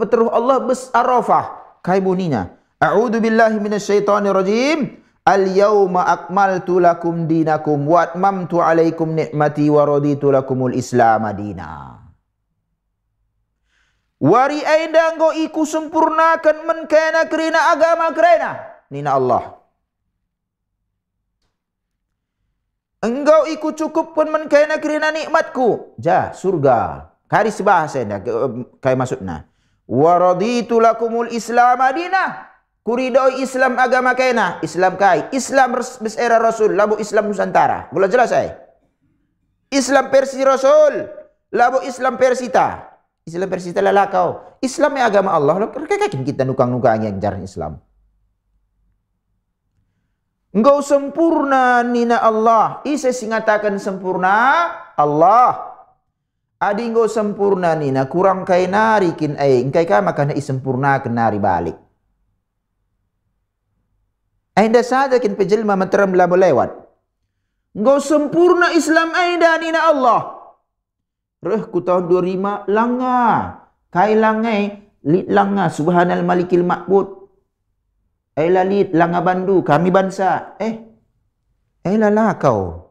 [SPEAKER 2] terus Allah bes Arafah kai bunina a'udzu billahi minasyaitonir rajim al-yauma akmaltu lakum dinakum wa atmamtu alaikum ni'mati wa raditu lakumul islam madina. Wari aida engkau iku sempurnakan menkena kerina agama kerina nina Allah. Engkau iku cukupkan menkena kerina nikmatku. Surga. Kari sebahasa anda kai maksudna. Wa raditu lakumul islam madinah. Kuridoi Islam agama kena. Islam kai. Islam besera Rasul. Labu Islam Nusantara. Boleh jelas Islam Persi Rasul. Labu Islam Persita. Islam Persita lalakau. Islam agama Allah. Kakin kita nukang-nukang yang jarang Islam. Engkau sempurna nina Allah. Isa singatakan sempurna Allah. Adi engkau sempurna nina kurang kay nari kin engkai ka makana isempurna ken nari balik. Ainda saja kin pejelma materam labo lewat. Engkau sempurna Islam ainda nina Allah. Ku tahun 25 langa. Kai langai lit langa subhanal malikil ma'bud. Lalit langa bandu kami bangsa. Lala kau.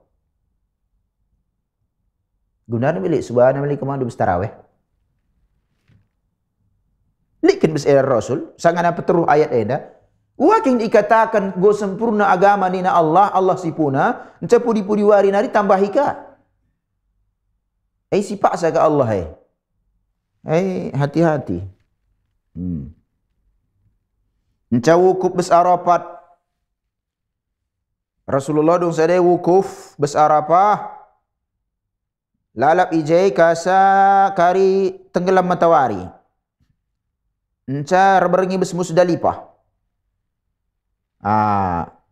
[SPEAKER 2] Guna milik subhanal malikil ma'bud tarawih. Likin bis Rasul sangana peteruh ayat eda. Waking dikatakan go sempurna agama nina Allah, Allah sipuna, cepudi-pudi wari nari tambahika. Sipak saga Allah hati-hati. Enca wukuf bes Arafat. Rasulullah dong sadai wukuf bes Arafah. Lalap ijai kasa kari tenggelam matahari. Enca reberengi bes Musdalifah.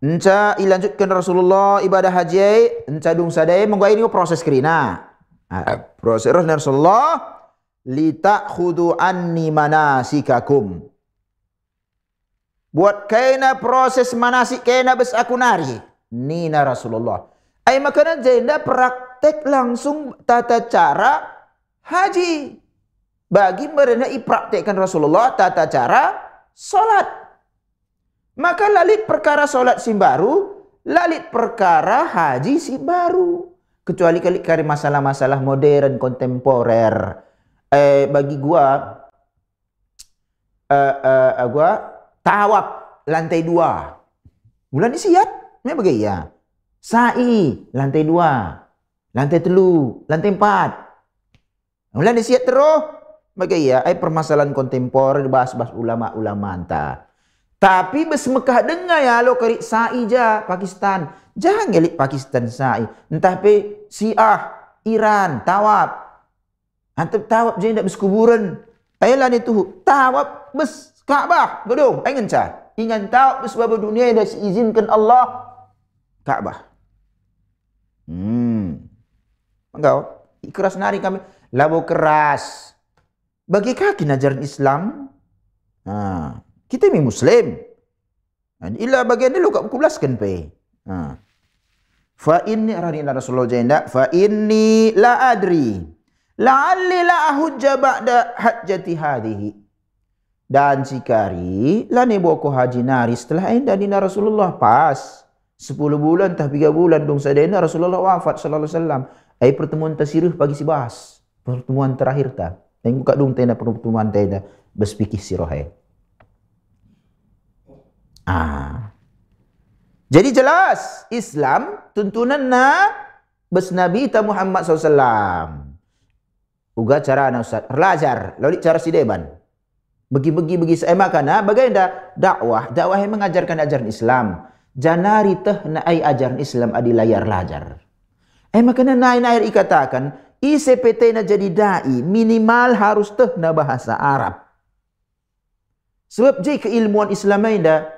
[SPEAKER 2] Enca ilanjutkan Rasulullah ibadah haji. Enca dong sadai mengguai ini proses kerina. Proses Rasulullah litakhudhu anni manasikakum. Buat kaina proses manasik kaina bes aku nari. Nina Rasulullah. Makanan jenda praktek langsung tata cara haji. Bagi mereka ipraktekkan Rasulullah tata cara solat. Maka lalit perkara solat si baru, lalit perkara haji si baru. Kecuali kali masalah-masalah modern kontemporer. Bagi gua tawaf lantai 2. Bulan isiat, memang bagaimana? Sa'i, lantai 2, lantai 3, lantai 4. Mulai disiap terus. Bagi ya, permasalahan kontemporer bahas-bahas ulama-ulama anta. Tapi bes Mekah dengar ya lo kerik sa'i ja Pakistan. Jangan ngelik Pakistan sa'i. Entah pe Syiah, Iran, tawab. Antep tawab je ndak bes kuburan. Ayolah ni tu tawab bes Ka'bah. Gedung, ingin ca. Ingat tawab bes sebab dunia dah diizinkan Allah Ka'bah. Engkau keras nari kami. Labo keras. Bagi kaki ajaran Islam. Kita ni Muslim. Ila bagian dia lu kat buku belas kan pe. Fa inni arahina Rasulullah jenda. Fa inni la adri. La'alli la ahujja ba'da hajjati hadhihi. Dan sikari la ni boko haji nari setelah enda dina Rasulullah pas 10 bulan tah 3 bulan dong sadena Rasulullah wafat sallallahu alaihi wasallam. Pertemuan tasirih pagi si bahas. Pertemuan terakhir ta. Yang buka dong tenda pertemuan tenda berspikih sirah. Jadi jelas Islam tuntunan na bes Nabi ta Muhammad SAW. Uga cara na Ustaz belajar lalu cara si deban. Bagi saya makana bagaimana dakwah yang mengajarkan ajaran Islam. Janari teh na ai ajaran Islam adi layar lajar. Makana naik ikatakan ICPT na jadi dai minimal harus teh na bahasa Arab. Sebab jika keilmuan Islam dah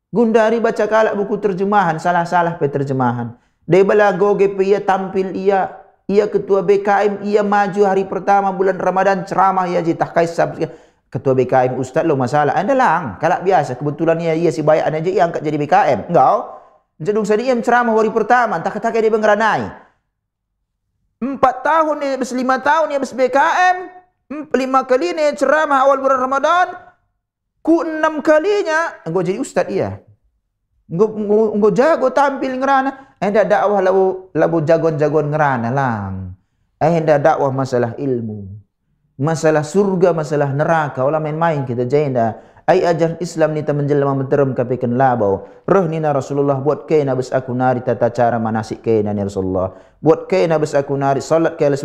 [SPEAKER 2] Gundari baca kalak buku terjemahan, salah-salah pe terjemahan. Dia balago GP ia tampil ia ketua BKM, ia maju hari pertama bulan Ramadan ceramah ia je tak kaisab. Ketua BKM ustaz lo masalah. Anda lang, kalak biasa kebetulan ia si bayan aja ia angkat jadi BKM. Engkau jadung sadi ia ceramah hari pertama, tak kata dia bengeranai. 4 tahun ni, 5 tahun ia bes BKM, 5 kali ni ceramah awal bulan Ramadan. Ku 6 kalinya engkau jadi ustaz ia. Engkau jago tampil ngerana. Hendak dakwah labu jagon-jagon ngerana lang. Hendak dakwah masalah ilmu. Masalah surga, masalah neraka. Olah main-main kita jenda. Ajaran Islam ni ta menjelma menterem kapekan labau. Roh ni na Rasulullah buat kaina bes aku nari tata cara manasik kaina ni Rasulullah. Buat kaina bes aku nari salat kaila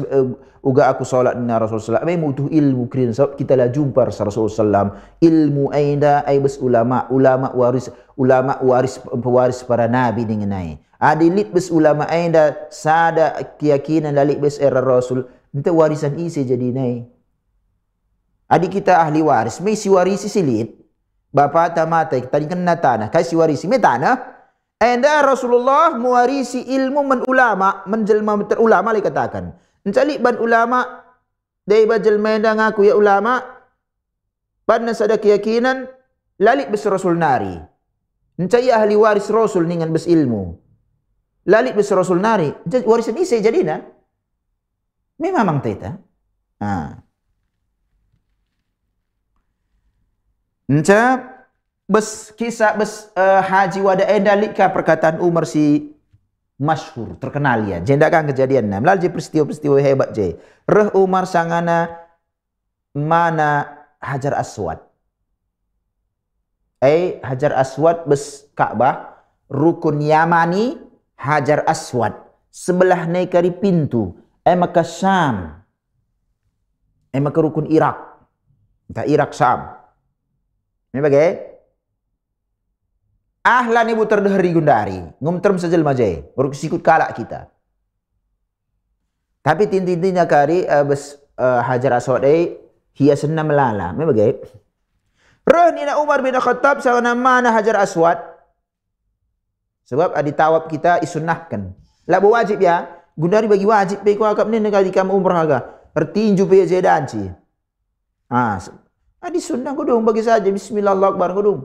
[SPEAKER 2] uga aku salat ni Rasulullah. Mai mutuh ilmu krin sebab kita la jumpa Rasulullah. Ilmu aida ai bes ulama waris pewaris para nabi dengan nai. Adilit bes ulama aida sada keyakinan lalik bes era Rasul. Itu warisan isi jadi nai. Adik kita ahli waris, may si warisi silit. Bapa tamatay, tadi kena tanah, kay si warisi, may tanah. Enda Rasulullah mewarisi ilmu men ulama, menjelma ulama lagi katakan. Mencalik ban ulama, dari bajelma enda ngaku ya ulama, ban nasada keyakinan, lalik bes Rasul nari. Mencari ahli waris Rasul dengan bes ilmu. Lalik bes Rasul nari, warisan isi jadi na. Memang teta. Kisah haji wada endalika perkataan Umar si masyhur terkenal ya. Jenda kan kejadian na. Melalui peristiwa-peristiwa hebat je. Reh Umar sangana mana Hajar Aswad. Hajar Aswad bes Ka'bah rukun Yamani Hajar Aswad sebelah nekari pintu. Maka Syam. Maka rukun Irak. Maka Irak Syam. Ini bagai ahlan ibu terdahari gundari ngumterm sajal majai baru sikut kalak kita. Tapi tintinnya kari bes Hajar Aswad hiya senam melala. Ini bagai roh nina Umar bin Khattab sawana mana Hajar Aswad sebab adi tawab kita isunnahkan. Labu wajib ya gundari bagi wajib pe ko akap ni negari kam umrah aga tertinju pe jedanci. Adi sunnah kodong bagi saja bismillah Allahu akbar kodong.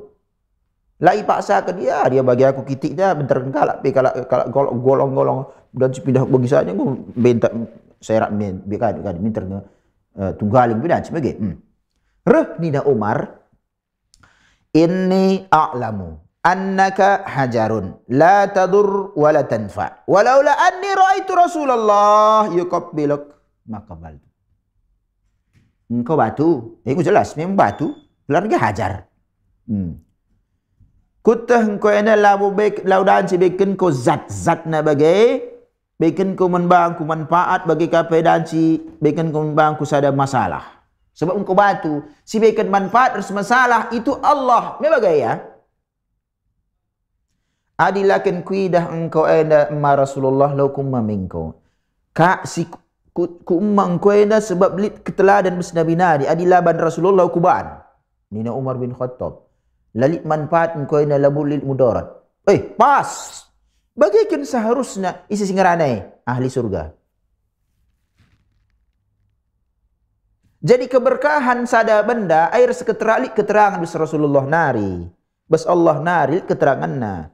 [SPEAKER 2] Lai paksa ke dia bagi aku kitik dah bentar kalak pe kalak golong-golong dan pindah bagi saja aku bentak serak men kan minter tunggaling pindah sebagai. Reh nida Umar inni a'lamu annaka hajarun la tadur wa la tanfa walaula anni ra'aitu Rasulullah yuqabbiluk maqabaltu. Engkau batu, itu jelas memang batu, keluarga hajar. Kutah ko ena labu baik laudan si bikin ko zat na bagai bikin ko menbang ku manfaat bagi kapedan si bikin ko menbang ku sada masalah. Sebab engkau batu si bikin manfaat terus masalah itu Allah. Me bagai ya. Adilakin kuidah engkau ena ma Rasulullah laukum mamingko. Ka si ku umang ko ena sebab lit keteladan bes Nabi nadi adilaban Rasulullah kuban. Nina Umar bin Khattab. Lalit manfaat engkau ina labulil mudarat. Pas. Bagikan seharusnya isi singaranai ahli surga. Jadi keberkahan sada benda air seketeralik keterangan bis Rasulullah nari. Bas Allah nari keteranganna.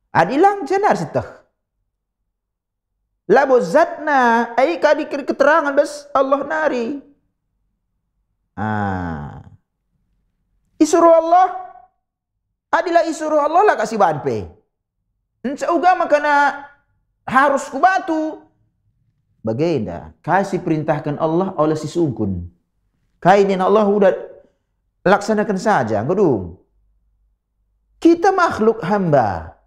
[SPEAKER 2] Adilang jenar sitah. Labo zatna ai kadi keterangan bas Allah nari. Isuruh Allah adilah isuruh Allah lah kasih banpe. Encak ugama makana harus ku batu. Bagaimana? Kasih perintahkan Allah oleh si sungkun. Kainin Allah udah laksanakan saja. Gedung. Kita makhluk hamba.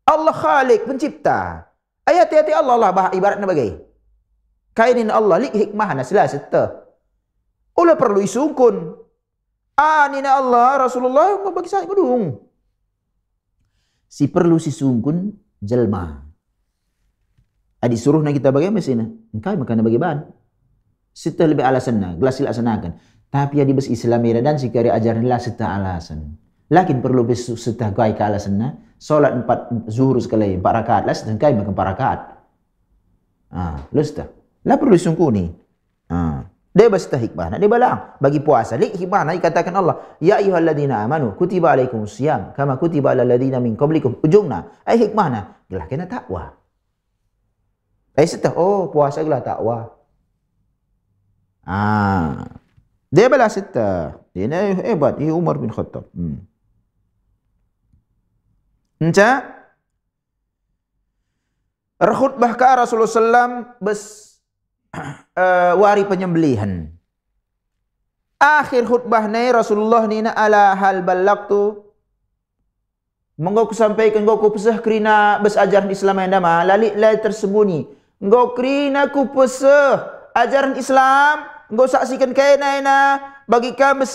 [SPEAKER 2] Allah khalik pencipta. Ayat-ayat Allah lah ibaratnya bagai. Kainin Allah lik hikmahna selasita. Ulah perlu isungkun. Nina Allah Rasulullah nggak bagi saya gedung. Si perlu si sungkun jelma. Adi suruh na kita bagaimana sini? Engkau makan bagi ban. Sita lebih alasanna, gelasil asanakan. Tapi adi bes Islamira dan si kari ajaran lah sita alasan. Lakin perlu bes sita kai ke alasanna. Solat 4 zuhur sekali 4 rakaat lah sita kai makan 4 rakaat. Lusta. Lah perlu sungkuni. Dia basta hikmah. Dia balang bagi puasa. Lik hikmah dikatakan Allah, ya ayyuhalladzina amanu kutiba alaikumusiyam kama kutiba alal ladzina min qablikum. Ujungna ai hikmahna gelah kena takwa. Ai setah puasa gelah takwa. Dia balas setah. Dia hebat, dia Umar bin Khattab. Enca khutbah ka Rasulullah sallam bes wari penyembelihan. Akhir khutbah ni Rasulullah ni ala hal balaqtu. Monggo ku sampaikan nggo ku pesah kerina bes ajaran Islam yang dama lali tersembunyi. Nggo kerina ku pesah ajaran Islam, nggo saksikan kaina bagi kami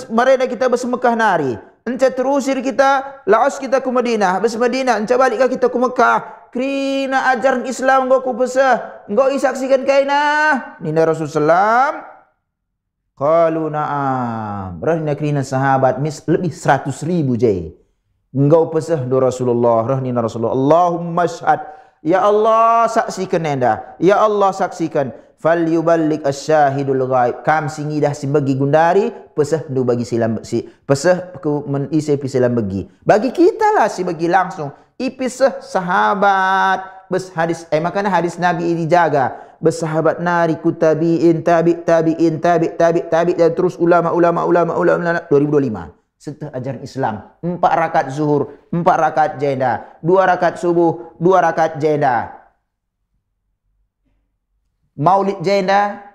[SPEAKER 2] mereka kita bes Mekah nari. Ence terusir kita, laos kita ke Madinah, bes Madinah, ence balik kita ke Mekah. Krina ajaran Islam nggo ku pesah, nggo isaksikan kaina. Nina Rasulullah qalu na'am. Rahna krina sahabat lebih 100.000 je. Nggo pesah do Rasulullah, rahna Rasulullah. Allahumma syhad. Ya Allah saksikan enda. Ya Allah saksikan. Falyuballigh asyahidul ghaib. Kam singidah si bagi gundari pesah do bagi silam si pesah ku menisi silam bagi. Bagi kita lah si bagi langsung. Ipisah sahabat bes hadis makanya hadis Nabi ini dijaga bes sahabat nari ku tabiin tabi dan terus ulama 2025 setelah ajaran Islam 4 rakaat zuhur 4 rakaat jenda 2 rakaat subuh 2 rakaat jenda maulid jenda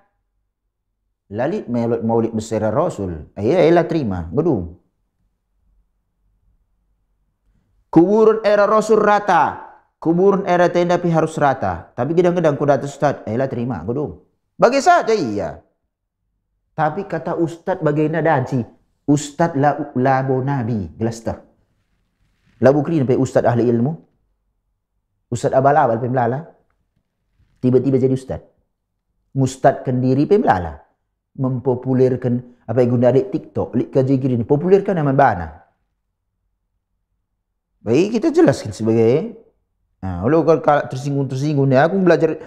[SPEAKER 2] lalit maulid besar Rasul ayalah terima gedung. Kuburan era Rasul rata. Kuburan era tenda pi harus rata. Tapi kadang-kadang ku datang Ustaz, lah terima, gedung. Bagi saja iya. Tapi kata Ustaz bagaimana danci? Ustaz labo Nabi, gelas tah. Labu kri sampai Ustaz ahli ilmu. Ustaz abal-abal pemlala. Tiba-tiba jadi Ustaz. Mustadkan diri pemlala. Mempopulerkan apa yang guna adik TikTok, lik kaji kiri ni. Populerkan nama bana. Baik, kita jelaskan sebagai kalau tersinggung ni aku belajar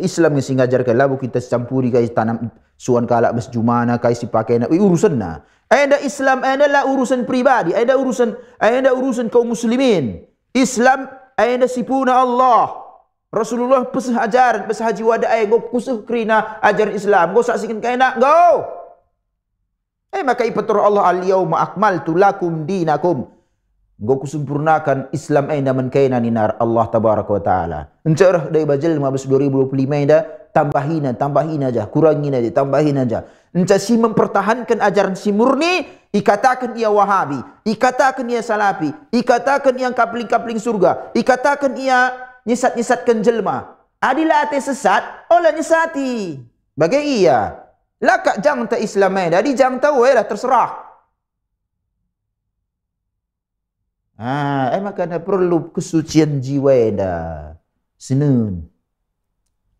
[SPEAKER 2] Islam yang singajarkan labu kita campuri kai tanam suan kalak bes jumana kai si pakai urusan na. Ada Islam adalah urusan pribadi, ada urusan kaum muslimin. Islam ada sipuna Allah. Rasulullah pesah ajaran, pesah haji wada ay go kusuh krina ajaran Islam. Go saksikan kai nak go. Maka ipatur Allah al-yauma akmaltu lakum dinakum. Go kusempurnakan Islam aina man kaina ninar Allah tabaraka wa taala. Encerah dari bajal 15 2025 dah tambahin aja, kurangin aja, tambahin aja.
[SPEAKER 1] Entah si mempertahankan ajaran si murni, ikatakan ia Wahabi, ikatakan ia Salafi, ikatakan ia kapling-kapling surga, ikatakan ia nyesat-nyesatkan jelma. Adilah ate sesat, olah nyesati. Bagai ia. Lakak jang ta Islamai, dari jang tahu dah terserah. Makanya perlu kesucian jiwa dah. Senun.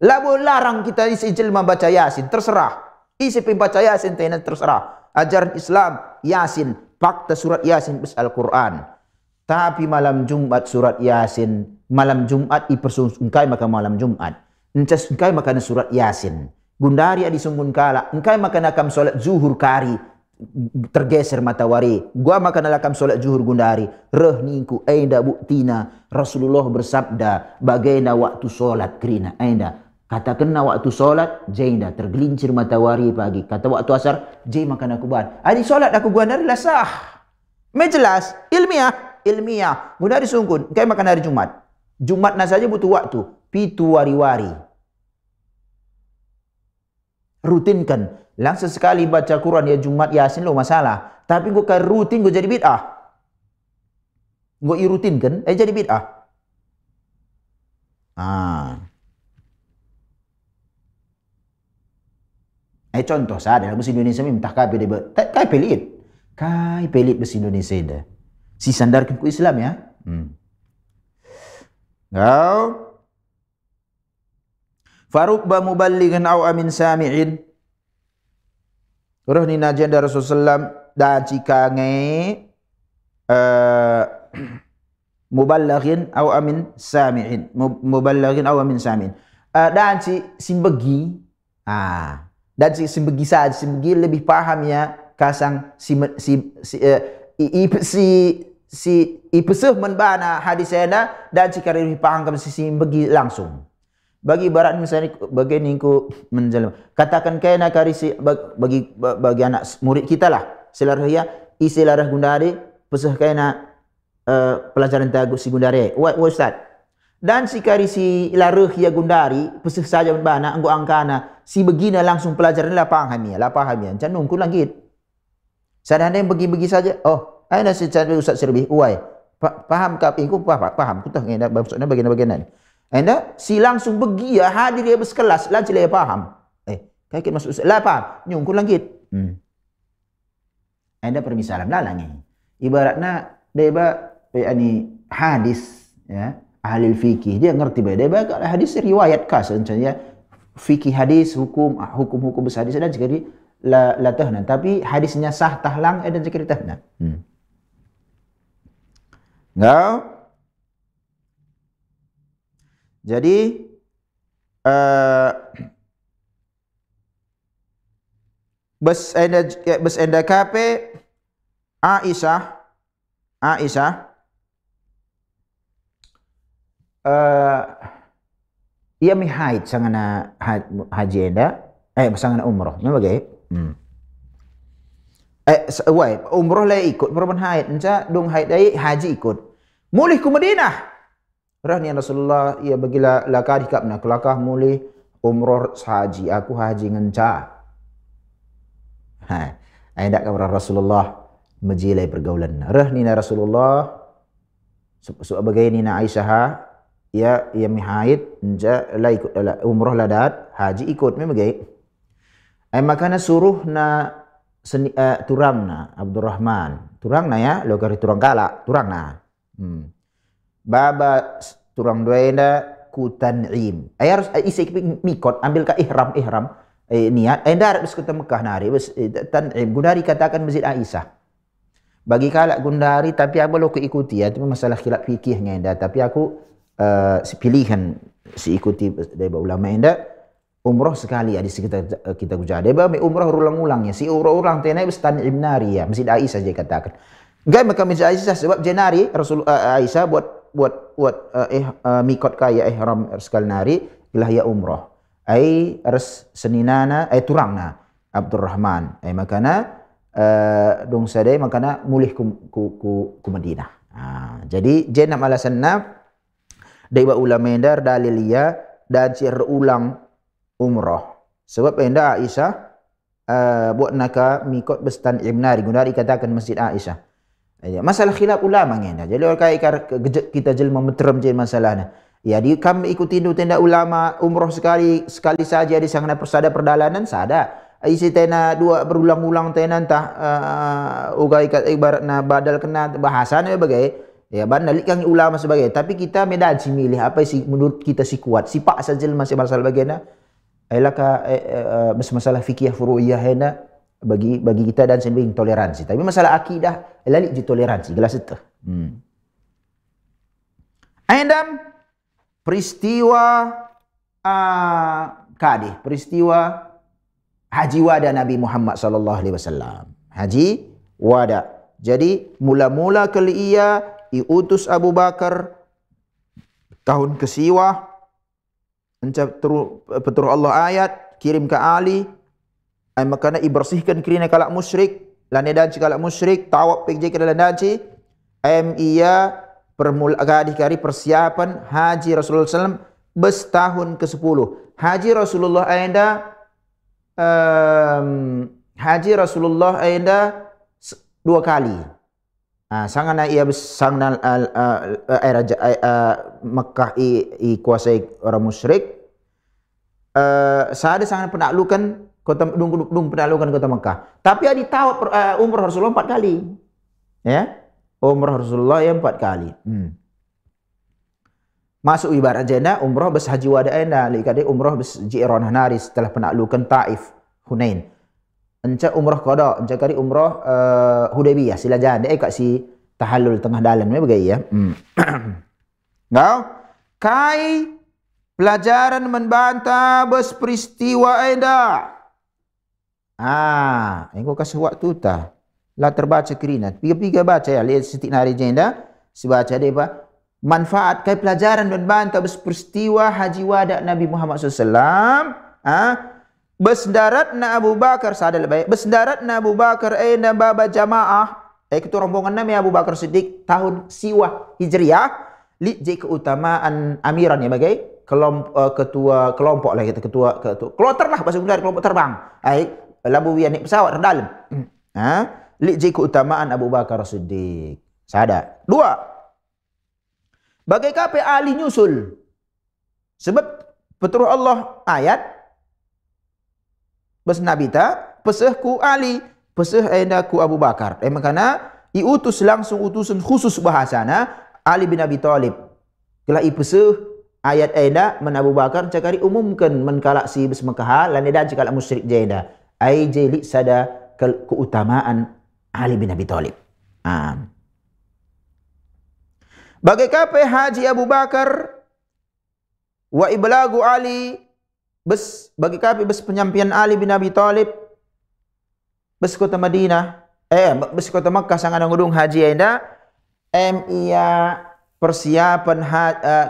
[SPEAKER 1] Lalu larang kita isi jelma baca Yasin, terserah. Isi pembaca Yasin terserah. Ajaran Islam Yasin, fakta surat Yasin bes Al-Quran. Tapi malam Jumat surat Yasin, malam Jumat ipersungkai maka malam Jumat. Encas engkai makan surat Yasin. Gundari adi sunggun kala, engkai makan akam solat zuhur kari tergeser matahari. Gua makan akam solat zuhur gundari. Reh ningku aida buktina Rasulullah bersabda bagaina waktu solat kerina aida. Kata kena waktu solat, jainda tergelincir matahari pagi. Kata waktu asar, jai makan aku ban. Adi solat aku gundari lah sah. Mejelas, ilmiah. Gundari sungkun, engkai makan hari Jumat. Jumat na saja butuh waktu. Pitu wari-wari. Rutinkan. Langsung sekali baca Quran ya Jumat Yasin lo masalah. Tapi gue kan rutin gue jadi bid'ah. Gue irutinkan, jadi bid'ah. Contoh saya dalam bahasa Indonesia minta kai pelit. Kai pelit bahasa Indonesia dah. Si sandarkan ku Islam ya. Kau farubba muballighan aw amin sami'in. Roh ni najian dari Rasulullah dan jika muballighin aw amin sami'in. Muballighin aw amin sami'in. Dan si simbegi dan si simbegi saja, simbegi lebih paham ya kasang ipeseh menbana hadis saya dan jika lebih paham ke si simbegi langsung. Bagi ibarat misalnya begini ku menjelam. Katakan kena karisi bagi anak murid kita lah. Selarah ya isi larah gundari peseh kena pelajaran tagu si gundari. Ustaz. Dan si karisi larah ya gundari peseh saja menbana anggo angkana si begina langsung pelajaran lah paham ya. Jangan nunggu lagi. Sadar yang bagi-bagi saja. Oh, ada secara Ustaz Serbi. Paham kap aku paham. Ku tahu ngena maksudnya bagian-bagian. Anda si langsung bagi ya hadir dia berkelas lah cile paham. Kayak masuk Ustaz lah paham. Nyungkun lagi. Anda permisalan lah lagi. Ibaratnya dia ani hadis ya. Ahli fikih dia ngerti bae dia bakal hadis riwayat kas contohnya fikih hadis hukum besar hadis dan jadi la tahna tapi hadisnya sah tahlang dan jadi tahna. Enggak. Jadi bes enda kape Aisyah ia mi haid sangana haji enda sangana umroh memang bagai umroh lah ikut perempuan haid enca dong haid dai haji ikut mulih ke Madinah rahni Rasulullah ia bagilah lakah dikapna kelakah mulih umroh haji aku haji ngenca aindak ka Rasulullah majilai pergaulan rahni Rasulullah sebagai nina Aisyah ia mi haid enca la ikut umroh ladat haji ikut memang bagai makana suruh na turangna Abdurrahman turangna ya lo kari turang kala turangna baba turang duenda ku tan'im harus isi mikot ambil ka ihram niat enda harus ke Mekah nari tan'im gundari katakan Masjid Aisyah bagi kala gundari tapi apa lo keikuti ya itu masalah khilaf fikih ngenda tapi aku pilihan si ikuti dari ulama enda umroh sekali di sekitar kita gujar dia umroh ulang-ulangnya si ulang tenai tan'im nari ya Masjid Aisyah je katakan enggak maka Masjid Aisyah sebab jenari Rasul Aisyah buat mikot kaya ihram sekali nari ilah ya umroh res seninana turangna Abdurrahman makana dong sadai makana mulih ku Madinah jadi jenam alasanna daiba ulama endar dalil ya dan ulang umroh sebab enda Aisyah buat naka mikot bestan ibnari gunari katakan Masjid Aisyah. Masalah khilaf ulama ngena. Jadi orang kaya kita jelma meteram je masalahnya. Ya di kami ikuti tenda ulama umroh sekali saja di sana persada perdalanan sada. Isi tena dua berulang-ulang tena entah ugai ibaratna badal kena bahasanya bagai ya bandalik kang ulama sebagai tapi kita medan si milih apa sih menurut kita si kuat si pak saja masih masalah bagiana elaka masalah fikih furu'iyah hena bagi kita dan sendiri toleransi tapi masalah akidah lalik di toleransi gelas itu Aindam peristiwa peristiwa Haji Wada Nabi Muhammad sallallahu alaihi wasallam. Haji Wada. Jadi mula-mula kali ia diutus Abu Bakar tahun kesiwa petur Allah ayat kirim ke Ali makana ibersihkan kirina kalak musyrik lanedan kalak musyrik tawab pegje ke dalam daji ia permula kali persiapan haji Rasulullah SAW bes tahun ke-10 haji Rasulullah haji Rasulullah ada 2 kali. Sangana ia besangna Mekah kuasai orang musyrik. Saada sangat penaklukan kota penaklukan kota Mekah. Tapi ada tahu umrah Rasulullah 4 kali. Ya. Umrah Rasulullah yang 4 kali. Masuk ibarat jenda umrah bes haji wada enda likade umrah bes ji'ran hanari setelah penaklukan Taif Hunain enca umrah qada enca kari umrah Hudaybiyah sila janda kat si tahallul tengah dalan me bagai ya ngau kai pelajaran membantah bes peristiwa enda engko kasih waktu ta la terbaca kirina piga baca ya lihat sitik nari jenda sibaca de pa manfaat kai pelajaran dan bantah bes peristiwa haji wada Nabi Muhammad SAW besdaratna Abu Bakar sadal baik besdaratna Abu Bakar aina baba jamaah itu rombongan Nabi Abu Bakar Siddiq tahun siwa hijriah li je keutamaan amiran ya bagai ketua kelompok lah kita ketua kloter lah bahasa Sunda kelompok terbang labu wian pesawat dalam li je keutamaan Abu Bakar Siddiq sada 2 bagai kape Ali nyusul. Sebab peturut Allah ayat bes Nabi ta peseh ku Ali, peseh enda ku Abu Bakar. Makana diutus langsung utusan khusus bahasana Ali bin Abi Thalib. Kala peseh ayat enda men Abu Bakar cakari umumkan men kalak si bes Mekah lan edan cakala musyrik jenda. Ai jeli sada keutamaan Ali bin Abi Thalib. Bagai kape haji Abu Bakar wa iblagu Ali bes bagi kape bes penyampaian Ali bin Abi Thalib bes kota Madinah bes kota Makkah sangat ngudung haji enda ia persiapan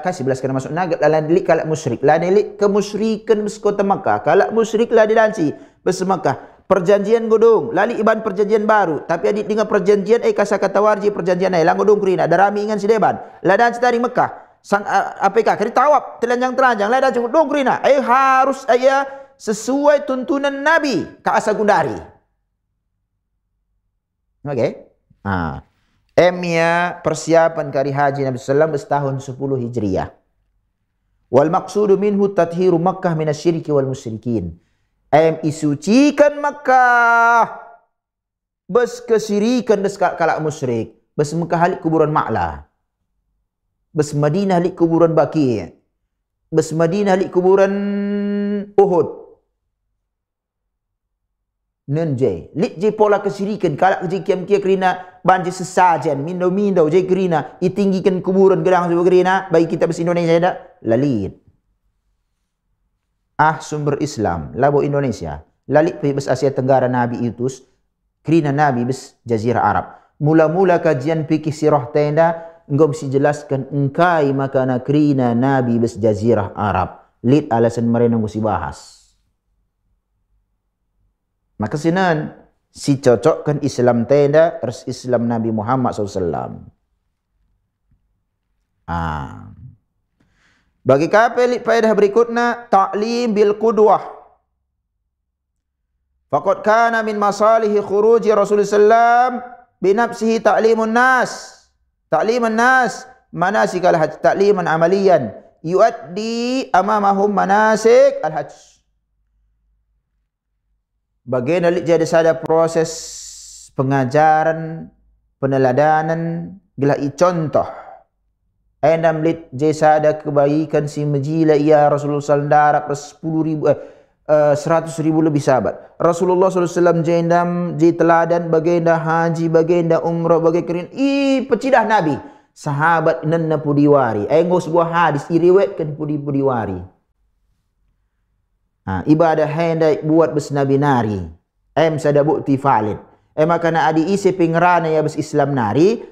[SPEAKER 1] kasih belaskan masuk naga lalan delik kalak musyrik lalan delik kemusyrikan bes kota Makkah kalak musyrik lah didansi bes Makkah perjanjian godong lali iban perjanjian baru tapi adik dengan perjanjian kasa kata warji perjanjian lang godong kurina darami ingan si deban ladan dari Mekah sang APK kari tawab telanjang ladan godong kurina harus sesuai tuntunan Nabi ke asa gundari persiapan kari haji Nabi sallallahu setahun 10 hijriyah wal maqsudu minhu tathiru Makkah minasyirki wal musyrikin isucikan Makkah bes kesirikan des kalak musyrik bes Mekah halik kuburan Ma'la bes Madinah halik kuburan Baqi bes Madinah halik kuburan Uhud nenje lik je pola kesirikan kalak je kiam-kia kerina banjir sesajen mindo je kerina itinggikan kuburan gedang sebuah kerina bagi kita bes Indonesia ada lalit sumber Islam labo Indonesia lalik bes Asia Tenggara Nabi iutus kerina Nabi bes Jazirah Arab mula-mula kajian fikih sirah tenda engkau mesti jelaskan engkai makana kerina Nabi bes Jazirah Arab lit alasan mereka mesti bahas maka sinan si cocokkan Islam tenda res Islam Nabi Muhammad SAW bagi kapelik faedah berikutnya ta'lim bil qudwah Faqad kana min masalihi khuruji Rasulullah sallam binafsihi ta'limun nas. Ta'liman nas manasik al-hajj. Ta'liman amaliyan. Yuaddi amamahum manasik al-hajj. Bagaimana jadi ada proses pengajaran, peneladanan, gelai contoh. Endam lit ada kebaikan si majila ya Rasulullah sallallahu alaihi wasallam 100,000 lebih sahabat. Rasulullah SAW jendam je teladan bagenda haji, bagenda umrah, bagenda pecidah Nabi. Sahabat nanna pudiwari. Enggo sebuah hadis iriwayatkan pudiwari. Ibadah hendak buat bes Nabi nari. Sada bukti valid. Maka na adi isi pengerana ya bes Islam nari.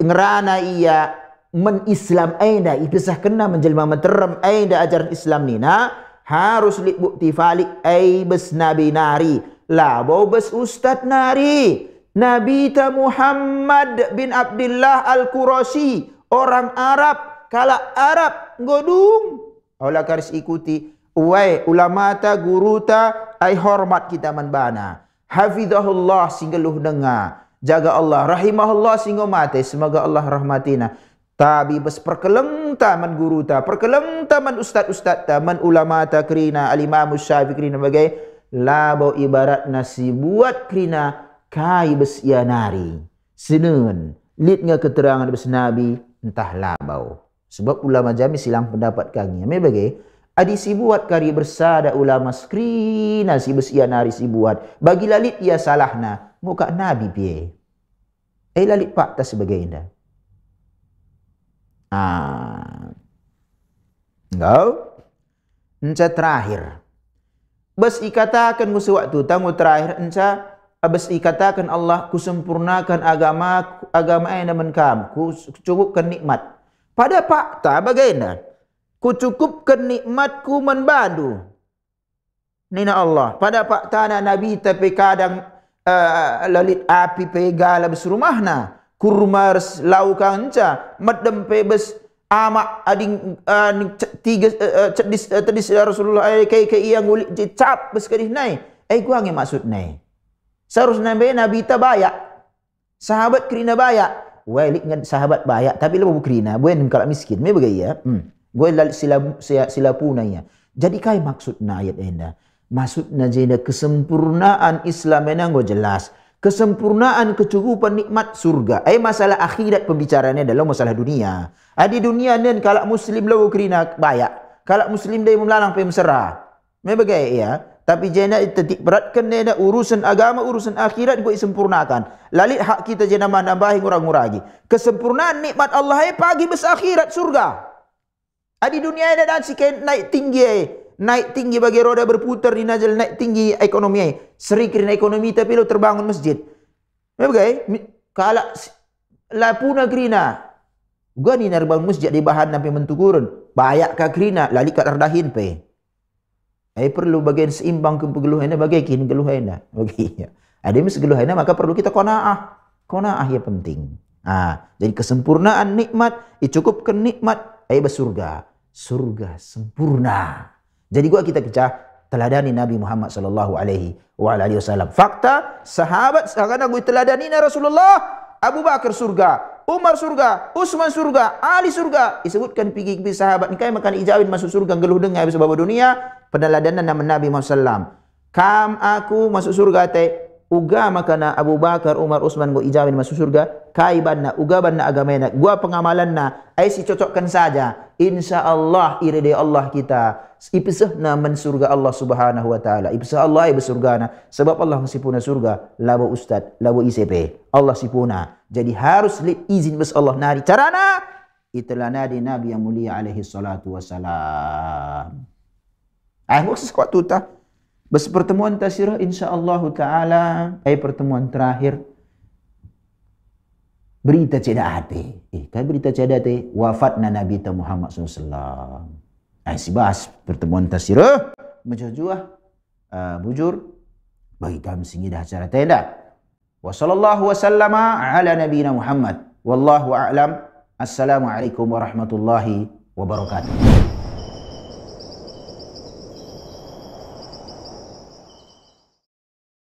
[SPEAKER 1] Ngerana iya men Islam aida ipisah kena menjelma menterem aida ajaran Islam nina. Harus bukti valid bes Nabi nari. Labo bes Ustad nari. Nabi ta Muhammad bin Abdullah Al-Qurashi. Orang Arab. Kala Arab. Godung. Olah karis ikuti. Uwai ulama ta guru ta. Ay hormat kita manbana. Hafidhahullah singgeluh dengar. Jaga Allah. Rahimahullah singgo mati. Semoga Allah rahmatina. Tapi bes perkelem taman guru ta, perkelem taman ustad-ustad ta, man ulama ta kerina, al-imam Syafi'i kerina bagai labo ibarat nasi buat kerina kai bes ia nari. Senun, lid nga keterangan bes Nabi entah labau. Sebab ulama jami silang pendapat kami. Me bagai adi si buat kari bersada ulama skrina si bes ia nari si buat. Bagi lalit ia salahna, muka Nabi piye. Lalit pak ta sebagai indah. Engkau enca terakhir bes ikatakan musuh waktu tamu terakhir enca bes ikatakan Allah kusempurnakan agama yang menkam ku cukupkan nikmat pada fakta bagaimana ku cukupkan nikmatku menbandu nina Allah pada fakta Nabi tapi kadang lalit api pegala bes rumahna kurma laukan enca madem pebes amak ading tiga tedis Rasulullah kai yang ngulik cap bes kadih nai gua nge maksud nai seharusnya Nabi ta bayak sahabat kerina bayak walik ngad sahabat bayak tapi lu kerina buen kalau miskin me bagaya gue silapuna ya jadi kai maksudna ayat enda maksudna jenda kesempurnaan Islam enang go jelas. Kesempurnaan kecukupan nikmat surga. Masalah akhirat pembicaraannya dalam masalah dunia. Di dunia dan kalau muslim lawu kerina bayak. Kalau muslim dia melalang pe mesra. Me bagai ya. Tapi jena titik beratkan dia urusan agama, urusan akhirat gue sempurnakan. Lalit hak kita jena menambahi ngurang-ngurangi. Kesempurnaan nikmat Allah pagi bes akhirat surga. Di dunia ada dan si naik tinggi. Naik tinggi bagi roda berputar di najal naik tinggi ekonomi. Seri kerana ekonomi tapi lo terbangun masjid. Bagai kalau lapuna kerina. Gua ni nak bangun masjid di bahan sampai mentukurun. Bayak ka kerina lali kat terdahin pe. Perlu bagian seimbang ke pegeluhannya bagai kin geluhannya. Bagi ya. Ada mis geluhannya maka perlu kita qanaah. Qanaah ya penting. Jadi kesempurnaan nikmat, cukupkan nikmat surga. Surga sempurna. Jadi kita teladani Nabi Muhammad sallallahu alaihi wasallam. Fakta sahabat sekarang gue teladani Rasulullah, Abu Bakar surga, Umar surga, Utsman surga, Ali surga. Disebutkan pergi sahabat ni kai makan ijawin masuk surga geluh dengar sebab dunia peneladanan nama Nabi Muhammad sallam. Kam aku masuk surga teh uga makana Abu Bakar, Umar, Utsman go ijawin masuk surga, kai banna uga banna agamena. Gua pengamalanna si cocokkan saja. Insyaallah iride Allah kita. Ipisahna men surga Allah Subhanahu wa taala. Ipisah Allah bersurgana sebab Allah sipuna surga labo ustad, labo ICP. Allah sipuna. Jadi harus izin bes Allah nari. Carana itulah nadi Nabi yang mulia alaihi salatu wassalam. Maksud waktu ta bes pertemuan tasirah insyaallah taala pertemuan terakhir berita ceda hati. Kan berita ceda hati wafatna Nabi Muhammad SAW. Si bahas pertemuan tasirah menjujuah bujur bagi kami singgih dah acara tenda. Wa sallallahu wasallama ala nabiyina Muhammad. Wallahu a'lam. Assalamualaikum warahmatullahi wabarakatuh.